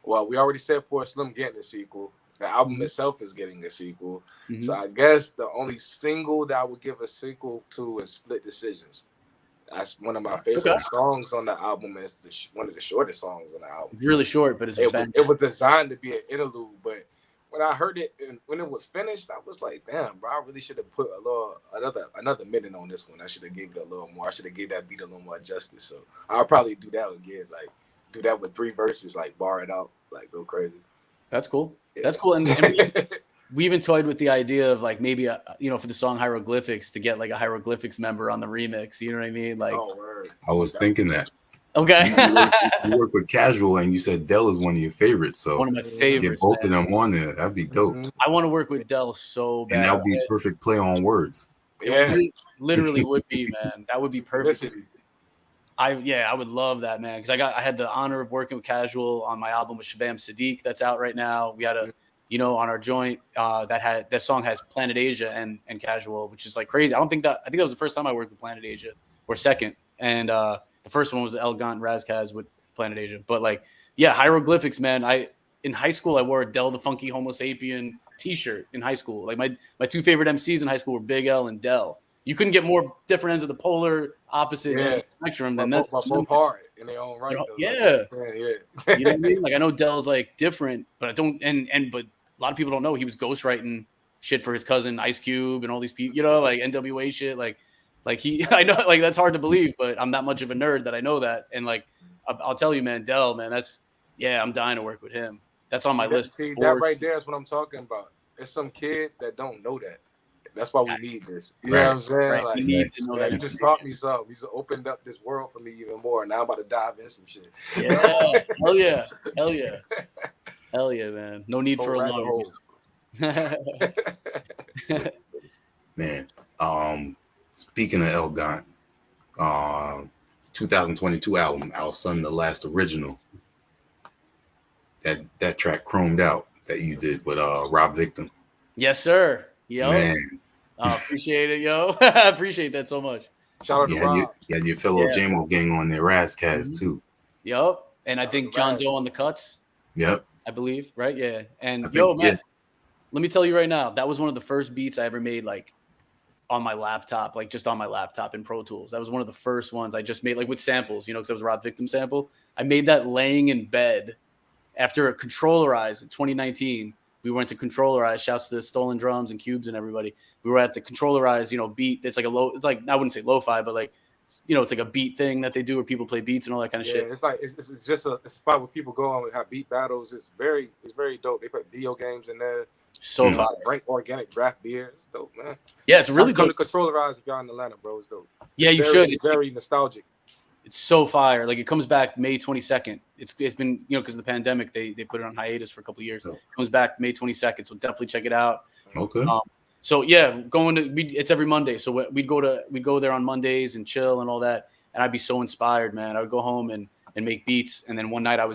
C: well, we already said Poor Slim getting a sequel. The album itself is getting a sequel. Mm-hmm. So I guess the only single that I would give a sequel to is Split Decisions. That's one of my favorite songs on the album. It's one of the shortest songs on the album.
D: It's really short, but
C: it was designed to be an interlude. But when I heard it and when it was finished, I was like, damn, bro, I really should have put another minute on this one. I should have gave it a little more. I should have gave that beat a little more justice. So I'll probably do that again. Like do that with 3 verses, like bar it out, like go crazy.
D: That's cool. Yeah. That's cool. And we even toyed with the idea of like maybe for the song Hieroglyphics to get like a Hieroglyphics member on the remix. You know what I mean? Like,
B: I was thinking that.
D: Okay.
B: you work with Casual, and you said Dell is one of your favorites. So
D: one of my favorites.
B: Get both of them on there. That'd be dope.
D: I want to work with Dell so bad.
B: And that would be perfect play on words.
D: It literally would be, man. That would be perfect. I would love that, man, because I had the honor of working with Casual on my album with Shabam Sadiq that's out right now. We had on our joint that song has Planet Asia and Casual, which is like crazy. I think that was the first time I worked with Planet Asia, or second, and the first one was the Elegant Razkaz with Planet Asia. But like, yeah, Hieroglyphics, man. In high school I wore a Del the Funky Homo Sapien T-shirt in high school. Like my 2 favorite MCs in high school were Big L and Del. You couldn't get more different ends of the polar opposite ends of the spectrum than that.
C: Both hard in their own right.
D: Yeah. You know what I mean? Like I know Del's like different, but I don't. But a lot of people don't know he was ghostwriting shit for his cousin Ice Cube and all these people. Like NWA shit. Like I know, like that's hard to believe, but I'm that much of a nerd that I know that. And like I'll tell you, man, Del, man, I'm dying to work with him. That's on my list.
C: See, that right there is what I'm talking about. It's some kid that don't know that. That's why we need this. You know what I'm saying?
D: Right.
C: Like,
D: you need to know that.
C: You just taught me something. You just opened up this world for me even more. Now I'm about to dive in some shit.
D: Yeah. Hell yeah, man. No need for a long
B: Man, speaking of Elegant, 2022 album, Our Son the Last Original. That track Chromed Out that you did with Rob Victim.
D: Yes, sir. Yo.
B: Man.
D: Appreciate it, yo. I appreciate that so much.
C: Shout out to Rob.
B: You had your fellow JMO gang on there, Razkaz, too.
D: Yup. And I think John Doe on the cuts.
B: Yep.
D: I believe, right? Yeah. And man, let me tell you right now, that was one of the first beats I ever made, like on my laptop, like just on my laptop in Pro Tools. That was one of the first ones I just made, like with samples, because it was a Rob Victim sample. I made that laying in bed after a Controllerize in 2019. We went to Controllerize. Shouts to the Stolen Drums and Cubes and everybody. We were at the Controllerize, beat. It's like it's like, I wouldn't say lo-fi, but like, it's like a beat thing that they do where people play beats and all that kind of shit.
C: It's like it's just a spot where people go on and have beat battles. It's very dope. They put video games in there.
D: So fun.
C: Drink organic draft beer. It's dope, man.
D: Yeah, it's really
C: come
D: dope.
C: to Controllerize if you're in Atlanta, bro. It's dope.
D: Yeah, you should.
C: It's very nostalgic.
D: It's so fire. Like it comes back May 22nd. It's been, because of the pandemic, they put it on hiatus for a couple of years. It comes back May 22nd. So definitely check it out.
B: Okay.
D: So yeah, it's every Monday. So we'd go there on Mondays and chill and all that. And I'd be so inspired, man. I would go home and make beats. And then one night I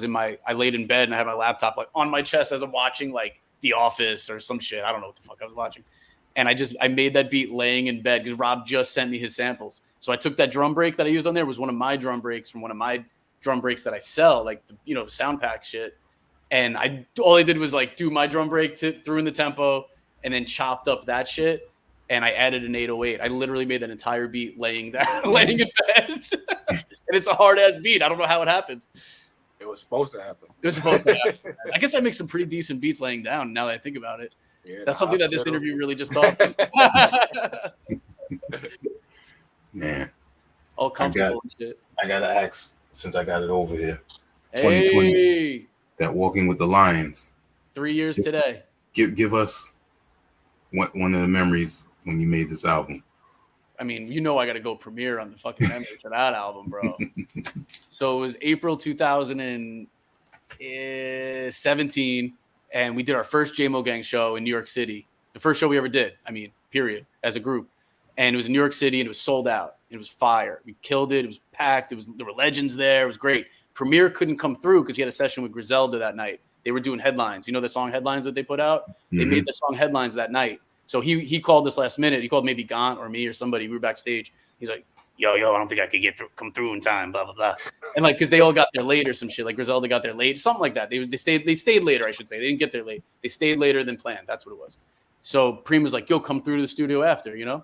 D: laid in bed and I had my laptop like on my chest as I'm watching like The Office or some shit. I don't know what the fuck I was watching. And I made that beat laying in bed because Rob just sent me his samples. So I took that drum break that I used on there, was one of my drum breaks from one of my drum breaks that I sell, like the sound pack shit. And all I did was like do my drum break, threw in the tempo, and then chopped up that shit. And I added an 808. I literally made that entire beat laying in bed. And it's a hard ass beat. I don't know how it happened.
C: It was supposed to happen.
D: It was supposed to happen. I guess I make some pretty decent beats laying down now that I think about it. Yeah, that's something that this interview really just taught me.
B: Man.
D: All comfortable and shit.
B: I gotta ask, since I got it over here. 2020. That Walking with the Lions.
D: 3 years today. Give us
B: one of the memories when you made this album.
D: I mean, I got to go premiere on the fucking memory for that album, bro. So it was April 2017, and we did our first JMO Gang show in New York City. The first show we ever did, period, as a group. And it was in New York City, and it was sold out. It was fire. We killed it. It was packed. There were legends there. It was great. Premier couldn't come through because he had a session with Griselda that night. They were doing headlines. You know the song Headlines that they put out? They made the song Headlines that night. So he called us last minute. He called maybe Gaunt or me or somebody. We were backstage. He's like, yo, I don't think I could come through in time, blah, blah, blah. And like, because they all got there late or some shit. Like Griselda got there late, something like that. They stayed later, I should say. They didn't get there late. They stayed later than planned. That's what it was. So Preem was like, yo, come through to the studio after, And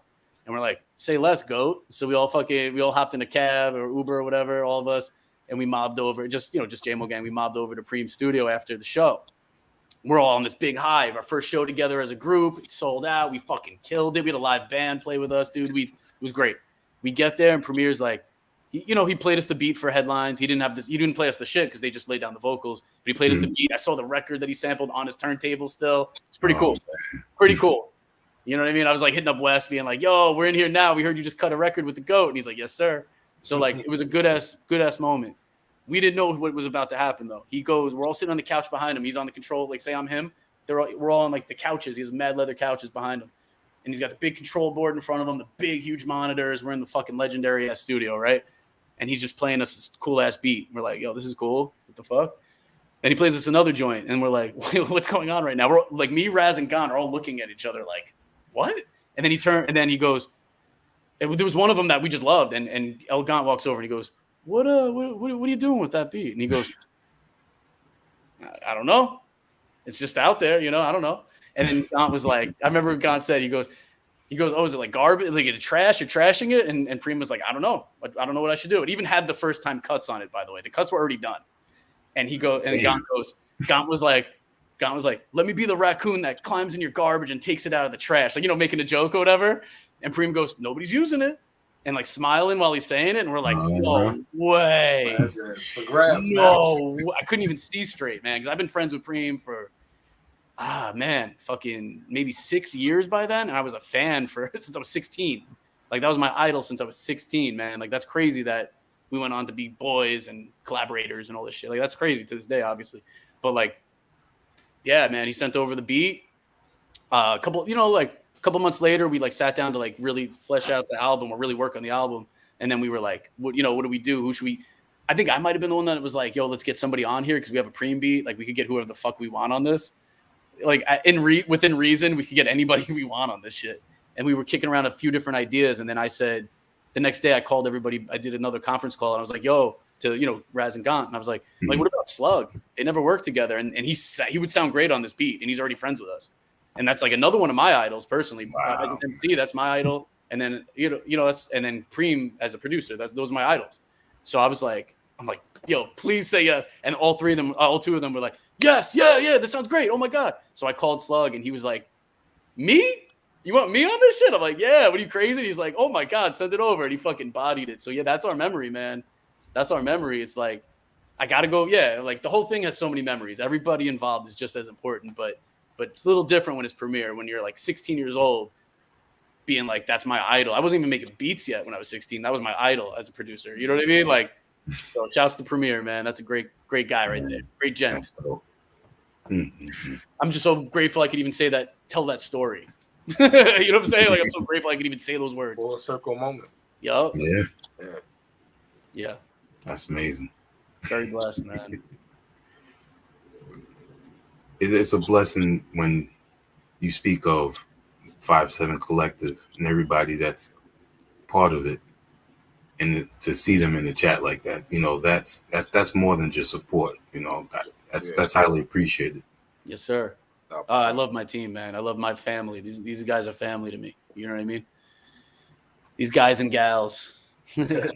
D: we're like, say less, goat. So we all hopped in a cab or Uber or whatever, all of us. And we mobbed over, just JMO Gang. We mobbed over to Preem's studio after the show. We're all on this big high. Our first show together as a group. It sold out. We fucking killed it. We had a live band play with us, dude. It was great. We get there and Premier's like, he played us the beat for Headlines. He didn't play us the shit because they just laid down the vocals. But he played us the beat. I saw the record that he sampled on his turntable still. It's pretty cool. Pretty cool. You know what I mean? I was like hitting up Wes being like, yo, we're in here now. We heard you just cut a record with the GOAT. And he's like, yes, sir. So like it was a good ass moment. We didn't know what was about to happen though. He goes, we're all sitting on the couch behind him. He's on the control, like say I'm him. We're all on like the couches. He has mad leather couches behind him. And he's got the big control board in front of him, the big, huge monitors. We're in the fucking legendary ass studio, right? And he's just playing us this cool ass beat. We're like, yo, this is cool. What the fuck? And he plays us another joint. And we're like, what's going on right now? We're like me, Raz, and Gon are all looking at each other like, what? And then he goes, there was one of them that we just loved. And El Gant walks over and he goes, what are you doing with that beat? And he goes, I don't know. It's just out there, I don't know. And then Gaunt was like, I remember Gaunt said, he goes, oh, is it like garbage? Like it's trash? You're trashing it? And Preem was like, I don't know. I don't know what I should do. It even had the first time cuts on it, by the way. The cuts were already done. And Gaunt was like, let me be the raccoon that climbs in your garbage and takes it out of the trash. Like, making a joke or whatever. And Preem goes, nobody's using it. And like smiling while he's saying it. And we're like, no way. No, I couldn't even see straight, man. Because I've been friends with Preem for, fucking maybe 6 years by then. And I was a fan since I was 16. Like that was my idol since I was 16, man. Like that's crazy that we went on to be boys and collaborators and all this shit. Like that's crazy to this day, obviously. But like, yeah, man, he sent over the beat. A couple months later, we like sat down to like really flesh out the album or really work on the album. And then we were like, what do we do? Who should we? I think I might've been the one that was like, yo, let's get somebody on here. Cause we have a Preem beat. Like we could get whoever the fuck we want on this. Like within reason, we could get anybody we want on this shit. And we were kicking around a few different ideas. And then I said, the next day I called everybody. I did another conference call and I was like, yo, to, Raz and Gaunt. And I was like, what about Slug? They never worked together. And he would sound great on this beat. And he's already friends with us. And that's like another one of my idols personally. Wow. As an MC, that's my idol. And then, and then Preem as a producer, those are my idols. So I'm like, yo, please say yes. And all two of them were like, yes, yeah, this sounds great. Oh my God. So I called Slug and he was like, me? You want me on this shit? I'm like, yeah, what are you crazy? And he's like, oh my God, send it over. And he fucking bodied it. So yeah, that's our memory, man. That's our memory. It's like, I gotta go. Yeah. Like the whole thing has so many memories. Everybody involved is just as important, but it's a little different when it's Premier, when you're like 16 years old being like, that's my idol. I wasn't even making beats yet when I was 16. That was my idol as a producer. You know what I mean? Like, so shouts to Premier, man. That's a great guy right there. Great gent. I'm just so grateful I could even tell that story. You know what I'm saying? Like, I'm so grateful I could even say those words.
C: Full circle moment.
D: Yup.
B: Yeah.
D: Yeah.
B: That's amazing.
D: Very blessed, man.
B: It's a blessing when you speak of 5-7 Collective and everybody that's part of it, and to see them in the chat like that, you know, that's more than just support. You know, that's highly appreciated.
D: Yes, sir. I love my team, man. I love my family. These guys are family to me. You know what I mean? These guys and gals. This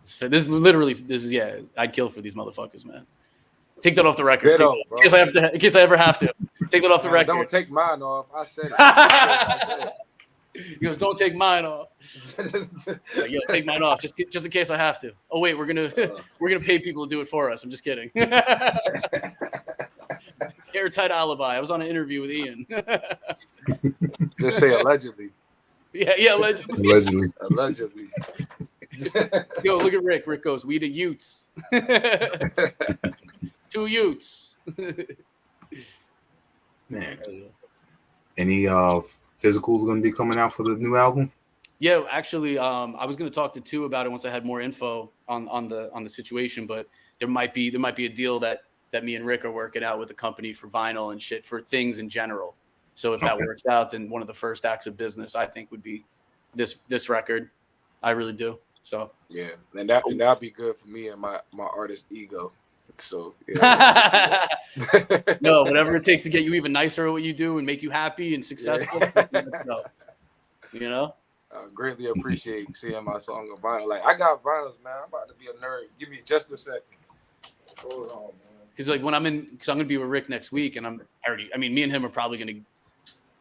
D: is I'd kill for these motherfuckers, man. Take that off the record. In case I ever have to. Take that off the record.
C: Don't take mine off. I said it.
D: He goes, don't take mine off. Like, yo, take mine off, just in case I have to. Oh wait, we're gonna pay people to do it for us. I'm just kidding. Airtight alibi. I was on an interview with Ian.
C: Just say allegedly.
D: Yeah, allegedly.
C: Allegedly.
D: Yo, look at Rick. Rick goes, we the Utes. 2 Utes.
B: Man. Any physicals going to be coming out for the new album?
D: Yeah, actually, I was going to talk to two about it once I had more info on the situation, but there might be a deal that me and Rick are working out with the company for vinyl and shit, for things in general. So if that works out, then one of the first acts of business I think would be this record. I really do. So
C: yeah, and that'd be good for me and my artist ego. So yeah.
D: No, whatever it takes to get you even nicer at what you do and make you happy and successful. Yeah. You know,
C: I greatly appreciate seeing my song on vinyl. Like, I got vinyls, man. I'm about to be a nerd. Give me just a second. Hold on, man.
D: Because like I'm gonna be with Rick next week, and me and him are probably gonna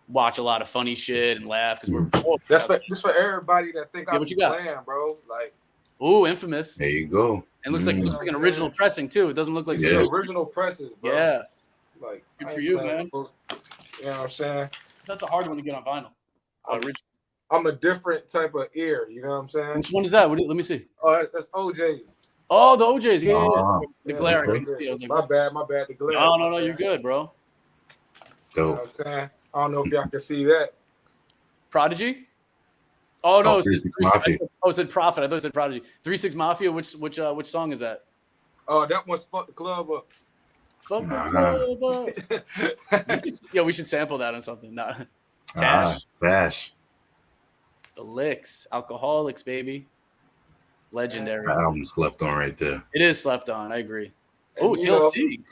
D: watch a lot of funny shit and laugh because we're.
C: That's for everybody that think I'm playing, bro. Like,
D: ooh, Infamous.
B: There you go.
D: It looks like an original pressing too. It doesn't look like
C: original presses, bro.
D: Yeah.
C: Like,
D: good for you, man.
C: You know what I'm saying?
D: That's a hard one to get on vinyl.
C: I'm a different type of ear. You know what I'm saying?
D: Which one is that? Let me see.
C: Oh, that's OJ's.
D: Oh, the OJ's. Yeah. The glare. I couldn't see. I was like,
C: my bad. The glare.
D: No. You're good, bro.
C: You know what I'm saying? I don't know if y'all can see that.
D: Prodigy? Oh no, it said Prophet. I thought it said Prodigy. 3-6 Mafia. Which song is that?
C: Oh, that one's Fuck the Club Up.
D: Fuck the Club Up. Yeah, we should sample that on something. Nah.
B: Tash.
D: The Licks, Alcoholics, baby. Legendary.
B: The album slept on right there.
D: It is slept on. I agrui Oh, TLC.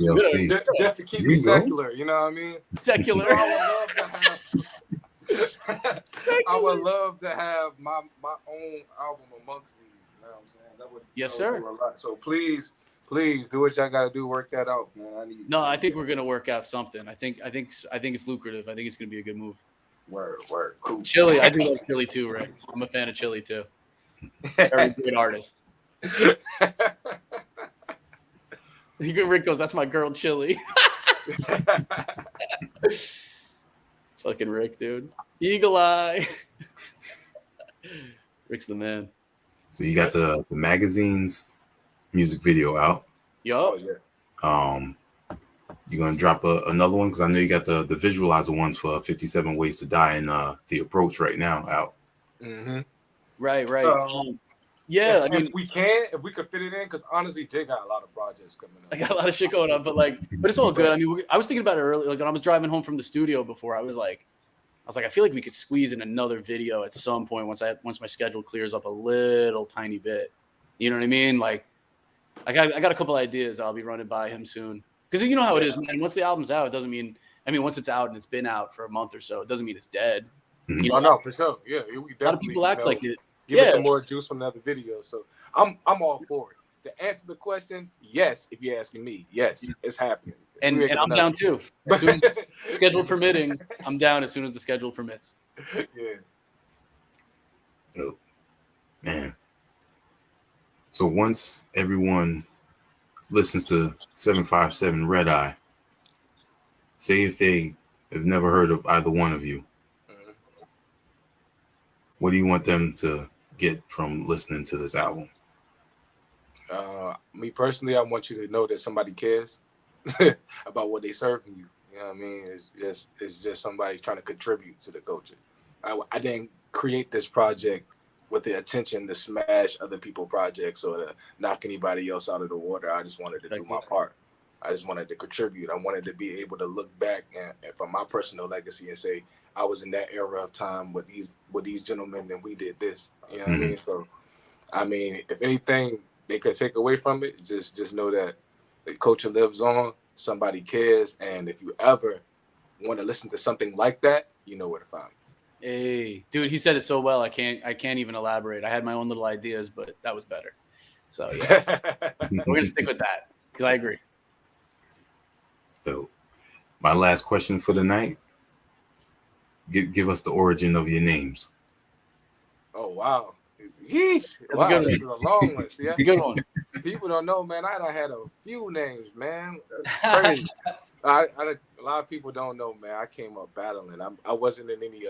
C: Just to keep me secular, you know what I mean?
D: Secular.
C: I would love to have my own album amongst these. You know what I'm saying? That would
D: sir.
C: Do a lot. So please do what y'all gotta do. Work that out, man.
D: I think we're gonna work out something. I think it's lucrative. I think it's gonna be a good move.
C: Word, cool.
D: Chili, I do love Chili too, Rick. I'm a fan of Chili too. Very good artist. Rick goes, that's my girl Chili. Fucking Rick, dude. Eagle Eye. Rick's the man.
B: So you got the magazine's music video out.
D: Yup.
B: You gonna drop another one? Because I know you got the visualizer ones for 57 Ways to Die and the Approach right now out.
C: Mm-hmm.
D: Right. Yeah,
C: if we could fit it in, because honestly, Jay got a lot of projects coming up.
D: I got a lot of shit going on, but it's all good. I mean, I was thinking about it earlier. Like when I was driving home from the studio before, I was like, I feel like we could squeeze in another video at some point once my schedule clears up a little tiny bit. You know what I mean? Like, I got a couple ideas I'll be running by him soon. Because you know how it is, man. Once the album's out, it doesn't mean. I mean, once it's out and it's been out for a month or so, it doesn't mean it's dead.
B: You
C: know? No, for sure. Yeah, we definitely.
D: A lot of people act like it.
C: Give us some more juice from the other videos. So I'm all for it. To answer the question, yes. If you're asking me, yes, it's happening.
D: And I'm down too. As soon as schedule permitting, I'm down as soon as the schedule permits.
C: Yeah.
B: Oh, man. So once everyone listens to 757 Red Eye, say if they have never heard of either one of you, what do you want them to get from listening to this album?
C: Me personally, I want you to know that somebody cares about what they serving you. You You know what I mean? It's just somebody trying to contribute to the culture. I didn't create this project with the intention to smash other people's projects or to knock anybody else out of the water. I just wanted to do my part. I just wanted to contribute. I wanted to be able to look back and from my personal legacy and say, I was in that era of time with these gentlemen and we did this. You know what I mean? So, I mean, if anything they could take away from it, just know that the culture lives on, somebody cares, and if you ever want to listen to something like that, you know where to find me.
D: Hey, dude, he said it so well. I can't even elaborate. I had my own little ideas, but that was better. So yeah, so we're gonna stick with that because I agree.
B: So, my last question for the night: give us the origin of your names.
C: Oh wow, yeesh!
D: That's
C: Wow,
D: a good one.
C: this is a long one. See,
D: It's a good one.
C: people don't know, man. I done had a few names, man. That's crazy. A lot of people don't know, man. I came up battling. I wasn't in any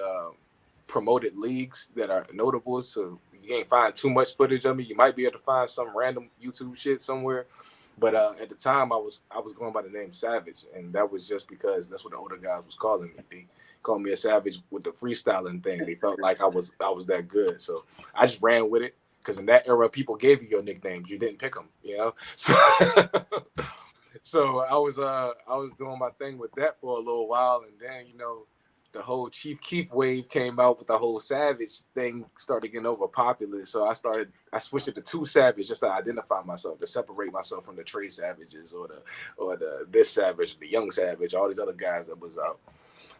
C: promoted leagues that are notable, so you can't find too much footage of me. You might be able to find some random YouTube shit somewhere, but at the time I was going by the name Savage, and that was just because that's what the older guys was calling me. They called me a savage with the freestyling thing. They felt like I was that good, so I just ran with it. Because in that era, people gave you your nicknames. You didn't pick them, you know. So I was doing my thing with that for a little while, and then the whole Chief Keef wave came out with the whole Savage thing, started getting over popular. So I switched it to Two Savage just to identify myself, to separate myself from the Trey Savages or the this Savage, the Young Savage, all these other guys that was out.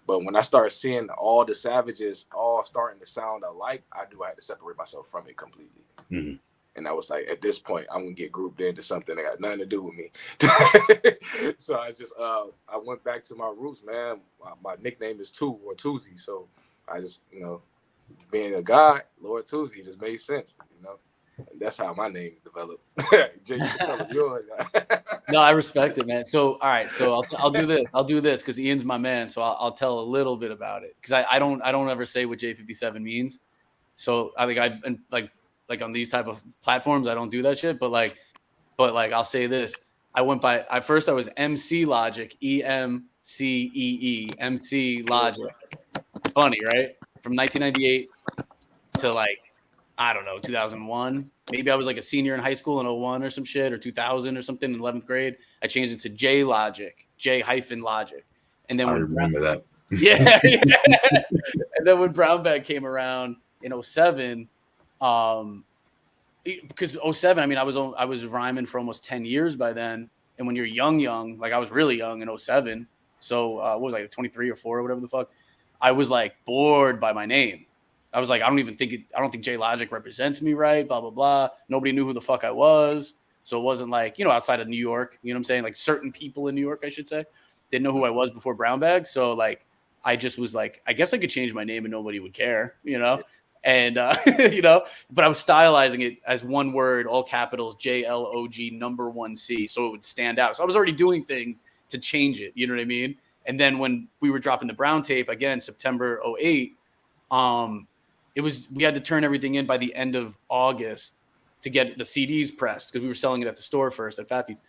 C: But when I started seeing all the Savages all starting to sound alike, I knew I had to separate myself from it completely. Mm-hmm. And I was like, at this point, I'm gonna get grouped into something that got nothing to do with me. So I just I went back to my roots, man. My nickname is Toozy. So I just, being a god, Lord Toozy, just made sense, And that's how my name is developed. Jay, you can tell them yours.
D: No, I respect it, man. So, all right, so I'll do this. I'll do this because Ian's my man. So I'll tell a little bit about it because I don't ever say what J57 means. So I think I've been like on these type of platforms, I don't do that shit. But I'll say this. I went by first I was MC Logic, EMCEE, MC Logic. Funny, right? From 1998 to I don't know, 2001. Maybe I was like a senior in high school in 01 or some shit, or 2000 or something in 11th grade. I changed it to J Logic, J-Logic. And then
B: I remember that.
D: Yeah. And then when Brown Bag came around in 07, because 07, I mean, I was rhyming for almost 10 years by then. And when you're young, like I was really young in 07. So what was I, 23 or 4 or whatever the fuck? I was like bored by my name. I was like, I don't think J Logic represents me right, blah, blah, blah. Nobody knew who the fuck I was. So it wasn't like, outside of New York, you know what I'm saying? Like certain people in New York, I should say, didn't know who I was before Brown Bag. So like, I just was like, I guess I could change my name and nobody would care, And, but I was stylizing it as one word, all capitals, JLOG number 1C. So it would stand out. So I was already doing things to change it. You know what I mean? And then when we were dropping the Brown tape again, September 08, we had to turn everything in by the end of August to get the CDs pressed because we were selling it at the store first at Fat Pete's.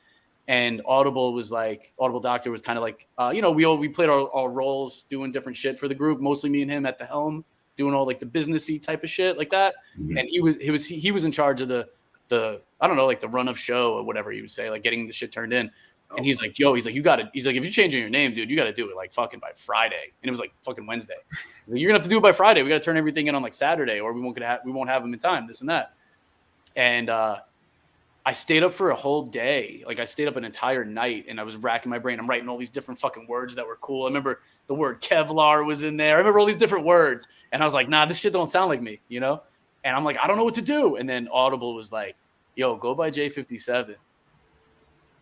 D: And Audible Doctor was kind of like, we played our roles doing different shit for the group, mostly me and him at the helm, doing all like the businessy type of shit like that. Mm-hmm. And he was in charge of the I don't know, like the run of show or whatever you would say, like getting the shit turned in. And he's like, if you're changing your name, dude, you got to do it like fucking by Friday. And it was like fucking Wednesday. You're gonna have to do it by Friday. We got to turn everything in on like Saturday, or we won't have them in time. This and that. And I stayed up for a whole day. Like I stayed up an entire night, and I was racking my brain. I'm writing all these different fucking words that were cool. I remember the word Kevlar was in there. I remember all these different words, and I was like, nah, this shit don't sound like me, And I'm like, I don't know what to do. And then Audible was like, yo, go by J57.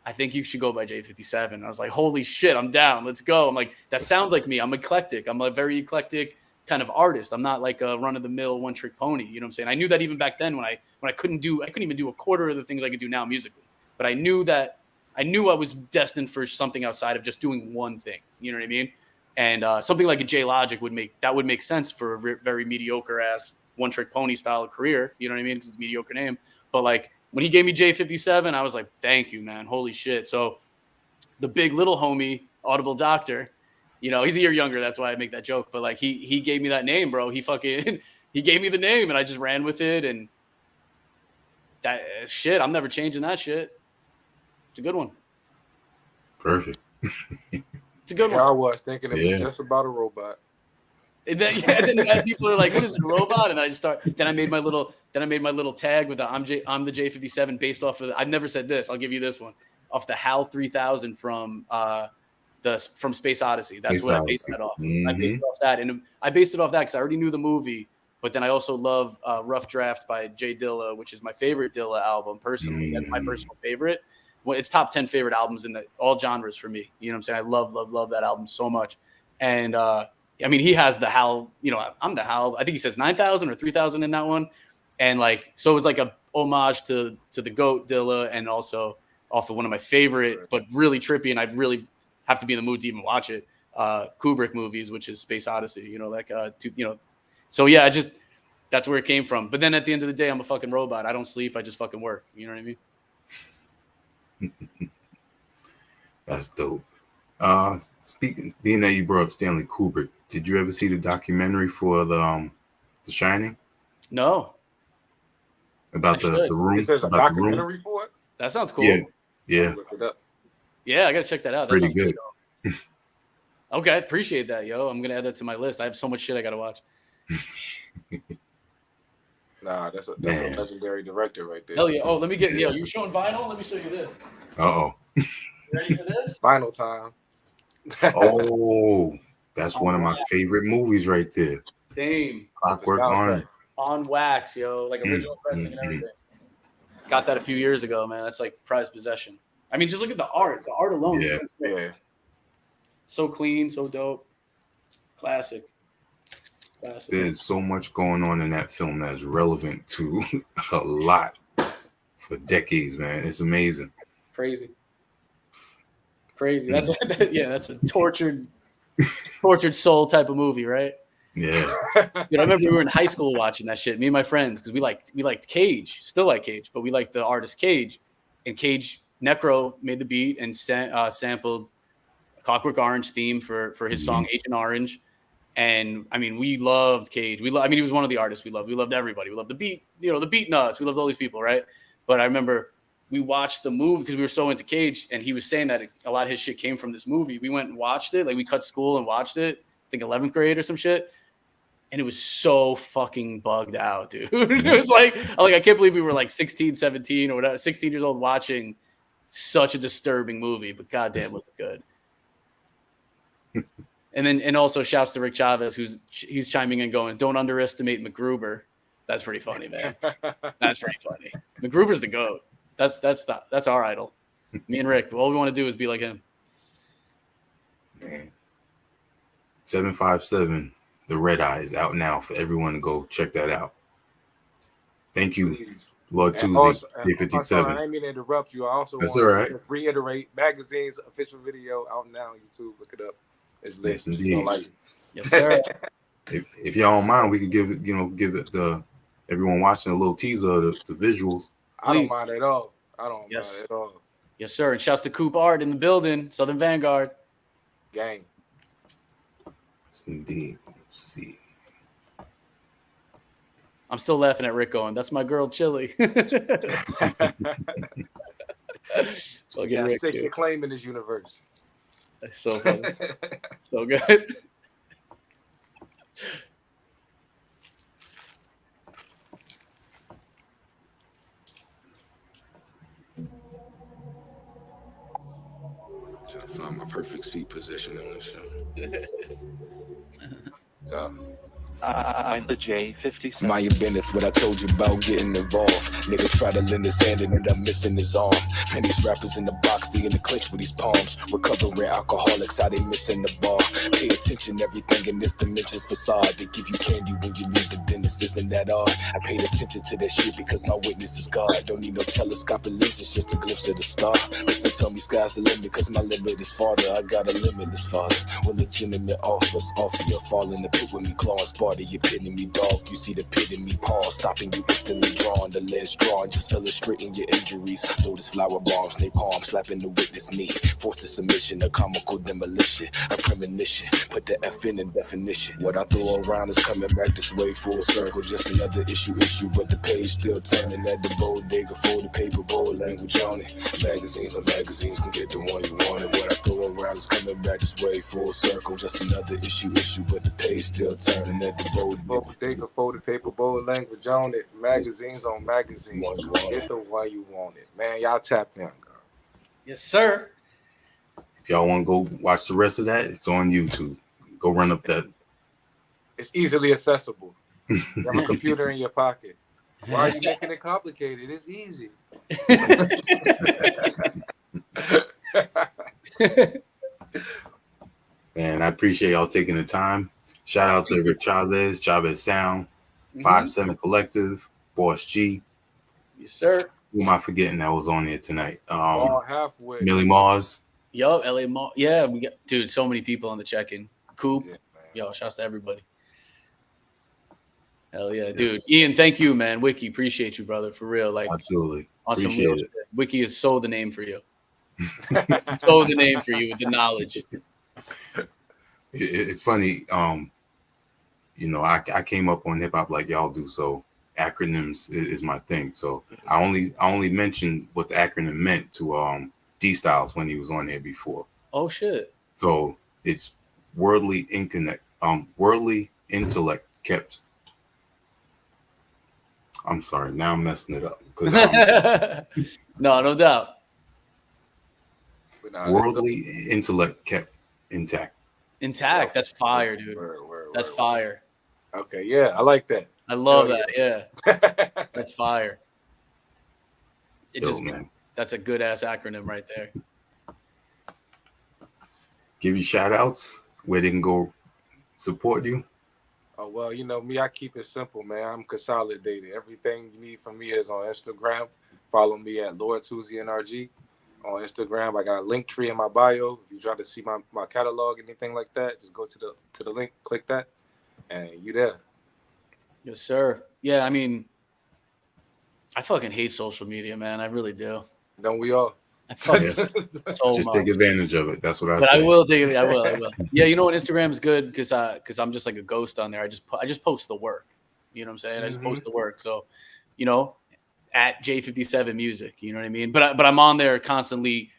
D: I think you should go by J57. I was like, holy shit, I'm down. Let's go. I'm like, that sounds like me. I'm eclectic. I'm a very eclectic kind of artist. I'm not like a run-of-the-mill one-trick pony. You know what I'm saying? I knew that even back then when I couldn't even do a quarter of the things I could do now musically. But I knew I was destined for something outside of just doing one thing. You know what I mean? And something like a J Logic would make sense for a very mediocre ass one-trick pony style career. You know what I mean? Because it's a mediocre name. But like, when he gave me J57, I was like, thank you, man. Holy shit. So the big little homie, Audible Doctor, You know, he's a year younger. That's why I make that joke. But like he gave me that name, bro. He gave me the name, and I just ran with it. And that shit, I'm never changing that shit. It's a good one.
B: Perfect.
D: It's a good one.
C: I was thinking it was just about a robot.
D: And then, then people are like, "What is it, a robot?" And I just start. Then I made my little tag with the I'm the J57 based off of. I've never said this. I'll give you this one off the HAL 3000 from Space Odyssey. That's what I based that off.
B: Mm-hmm.
D: I based it off that, and I based it off that because I already knew the movie. But then I also love Rough Draft by Jay Dilla, which is my favorite Dilla album personally. That's my personal favorite. Well, it's top 10 favorite albums in all genres for me. You know what I'm saying? I love that album so much. And I mean, he has the HAL, you know, I'm the HAL. I think he says 9,000 or 3,000 in that one. And like, so it was like a homage to the GOAT Dilla, and also off of one of my favorite, but really trippy, and I'd really have to be in the mood to even watch it, Kubrick movies, which is Space Odyssey, you know, like, so yeah, that's where it came from. But then at the end of the day, I'm a fucking robot. I don't sleep. I just fucking work. You know what I mean?
B: That's dope. Being that you brought up Stanley Kubrick, did you ever see the documentary for the Shining?
D: No.
B: About the room?
C: It says a documentary for it?
D: That sounds cool.
B: Yeah.
C: Look it up.
D: Yeah, I gotta check that out.
B: Pretty good.
D: Okay, I appreciate that, yo. I'm gonna add that to my list. I have so much shit I gotta watch.
C: Nah, that's a legendary director right there.
D: Hell yeah. Oh, let me get you showing vinyl? Let me show you this.
B: Uh-oh.
D: Ready for this?
C: Final time.
B: Oh, that's one of my favorite movies right there.
D: Same.
B: Clockwork Orange.
D: On wax, yo. Like original pressing and everything. Got that a few years ago, man. That's like prized possession. I mean, just look at the art. The art alone.
C: Yeah.
D: So clean, so dope. Classic.
B: There's so much going on in that film that's relevant to a lot for decades, man. It's amazing.
D: Crazy. That's a tortured soul type of movie, right?
B: Yeah.
D: You know, I remember we were in high school watching that shit, me and my friends, because we liked Cage, still like Cage, but we liked the artist Cage. And Cage, Necro made the beat and sampled Clockwork Orange theme for his song Agent Orange. And I mean, we loved Cage. He was one of the artists we loved. We loved everybody. We loved the beat, the beat nuts. We loved all these people, right? But I remember we watched the movie because we were so into Cage, and he was saying that a lot of his shit came from this movie. We went and watched it. Like, we cut school and watched it, I think 11th grade or some shit. And it was so fucking bugged out, dude. It was like, I can't believe we were like 16, 17 or whatever, 16 years old watching such a disturbing movie, but goddamn was it good. And also shouts to Rick Chavez, he's chiming in going, "Don't underestimate MacGruber." That's pretty funny, man. That's pretty funny. MacGruber's the GOAT. That's our idol. Me and Rick, all we want to do is be like him.
B: Man. 757, The Red Eye is out now for everyone to go check that out. Thank you,
C: Please.
B: Lord Toozy J57.
C: I didn't mean to interrupt you. I also
B: That's
C: want
B: all right.
C: to just reiterate Magazine's official video out now on YouTube. Look it up. It's lit.
B: Yes, indeed.
D: Yes, sir.
B: If y'all don't mind, we could give it everyone watching a little teaser of the visuals.
C: I don't mind at all. Mind at all.
D: Yes, sir. And shouts to Coop Art in the building, Southern Vanguard.
C: Gang.
B: Yes, indeed. Let's see.
D: I'm still laughing at Rick going, "That's my girl, Chili." So
C: Yeah, stick your claim in this universe.
D: That's so funny. So good.
A: Trying to find my perfect seat position on this show. Go.
E: I'm the J57.
A: Mind your business, what I told you about getting involved. Nigga try to lend his hand and end up missing his arm. And these rappers in the box, they in the clinch with these palms. Recovering alcoholics, how they missing the bar. Pay attention, everything in this dimension's facade. They give you candy when you leave the dentist, isn't that odd? I paid attention to that shit because my witness is God. Don't need no telescopic lenses, just a glimpse of the star. They still tell me sky's the limit because my limit is farther. I got a limitless father with legitimate offers. Offer you fall in the pit with me, claw and spar. are the epitome, dog. You see the pit in me, pause, stopping you instantly drawn. The lens drawn, just illustrating your injuries. Notice flower bombs, napalm, slapping the witness knee. Forced to submission, a comical demolition, a premonition. Put the F in definition. What I throw around is coming back this way, full circle. Just another issue, but the page still turning at the bodega, folded paper, bold language on it. Magazines and magazines can get the one you wanted. What I throw around is coming back this way, full circle. Just another issue, but the page still turning at the
C: bodega, folded paper, bold language on it. Magazines on magazines. Get the one you wanted. Man, y'all tap in, girl.
D: Yes, sir.
B: If y'all want to go watch the rest of that, it's on YouTube. Go run up that.
C: It's easily accessible. You have a computer in your pocket. Why are you making it complicated? It's easy.
B: And I appreciate y'all taking the time. Shout out to Rick Chavez Sound, 5-7 Collective, Boss G.
D: Yes, sir.
B: Who am I forgetting that was on here tonight?
C: Halfway.
B: Millie Mars.
D: Yo, LA Mall. Yeah, we got, dude, so many people on the check-in. Coop.
C: Yeah,
D: yo, shouts to everybody. Hell yeah, dude. Ian, thank you, man. Wiki, appreciate you, brother, for real. Like,
B: absolutely.
D: On some real shit. Wiki is so the name for you. So the name for you with the knowledge.
B: It's funny. You know, I came up on hip hop like y'all do, so acronyms is my thing. So I only mentioned what the acronym meant to D Styles when he was on there before.
D: Oh shit.
B: So it's worldly intellect kept. I'm sorry, now I'm messing it up.
D: No doubt.
B: Worldly intellect kept intact.
D: Intact. That's fire, dude. That's fire.
C: Okay, yeah, I like that.
D: I love that. Yeah. That's fire.
B: Man.
D: That's a good ass acronym right there.
B: Give you shout outs where they can go support you.
C: Oh, well, you know me, I keep it simple, man. I'm consolidated. Everything you need from me is on Instagram. Follow me at Lord Toozy NRG on Instagram. I got a link tree in my bio. If you try to see my catalog, anything like that, just go to the link, click that, and you there.
D: Yes, sir. Yeah, I mean, I fucking hate social media, man. I really do.
C: Don't we all?
D: So
B: just take advantage of it. That's what I say.
D: But I will take it. I will. Yeah, you know what? Instagram is good because I'm just like a ghost on there. I just post the work. You know what I'm saying? I just post the work. So, you know, at J57 Music. You know what I mean? But I'm on there constantly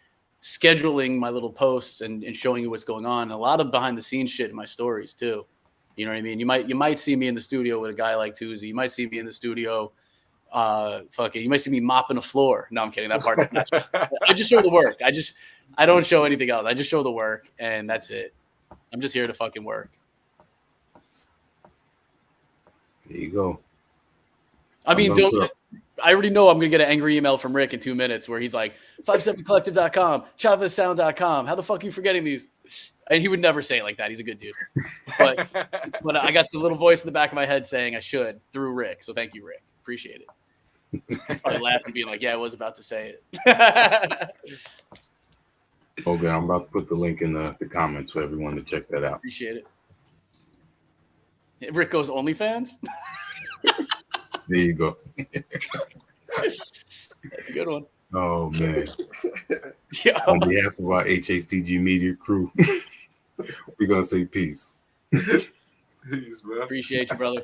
D: scheduling my little posts and showing you what's going on. And a lot of behind the scenes shit in my stories too. You know what I mean? You might see me in the studio with a guy like Toozy. You might see me in the studio. You might see me mopping a floor. No, I'm kidding. That part's not. I just show the work. I don't show anything else. I just show the work, and that's it. I'm just here to fucking work.
B: There you go.
D: I mean, I already know I'm gonna get an angry email from Rick in 2 minutes where he's like, 57collective.com, ChavezSound.com. How the fuck are you forgetting these? And he would never say it like that. He's a good dude. But I got the little voice in the back of my head saying I should through Rick. So thank you, Rick. Appreciate it. Probably laughing, being like, "Yeah, I was about to say it."
B: Okay, I'm about to put the link in the comments for everyone to check that out.
D: Appreciate it. Rick goes OnlyFans.
B: There you go.
D: That's a good one.
B: Oh man!
D: Yeah.
B: On behalf of our HHDG media crew, we're gonna say peace.
C: Peace, man.
D: Appreciate you, brother.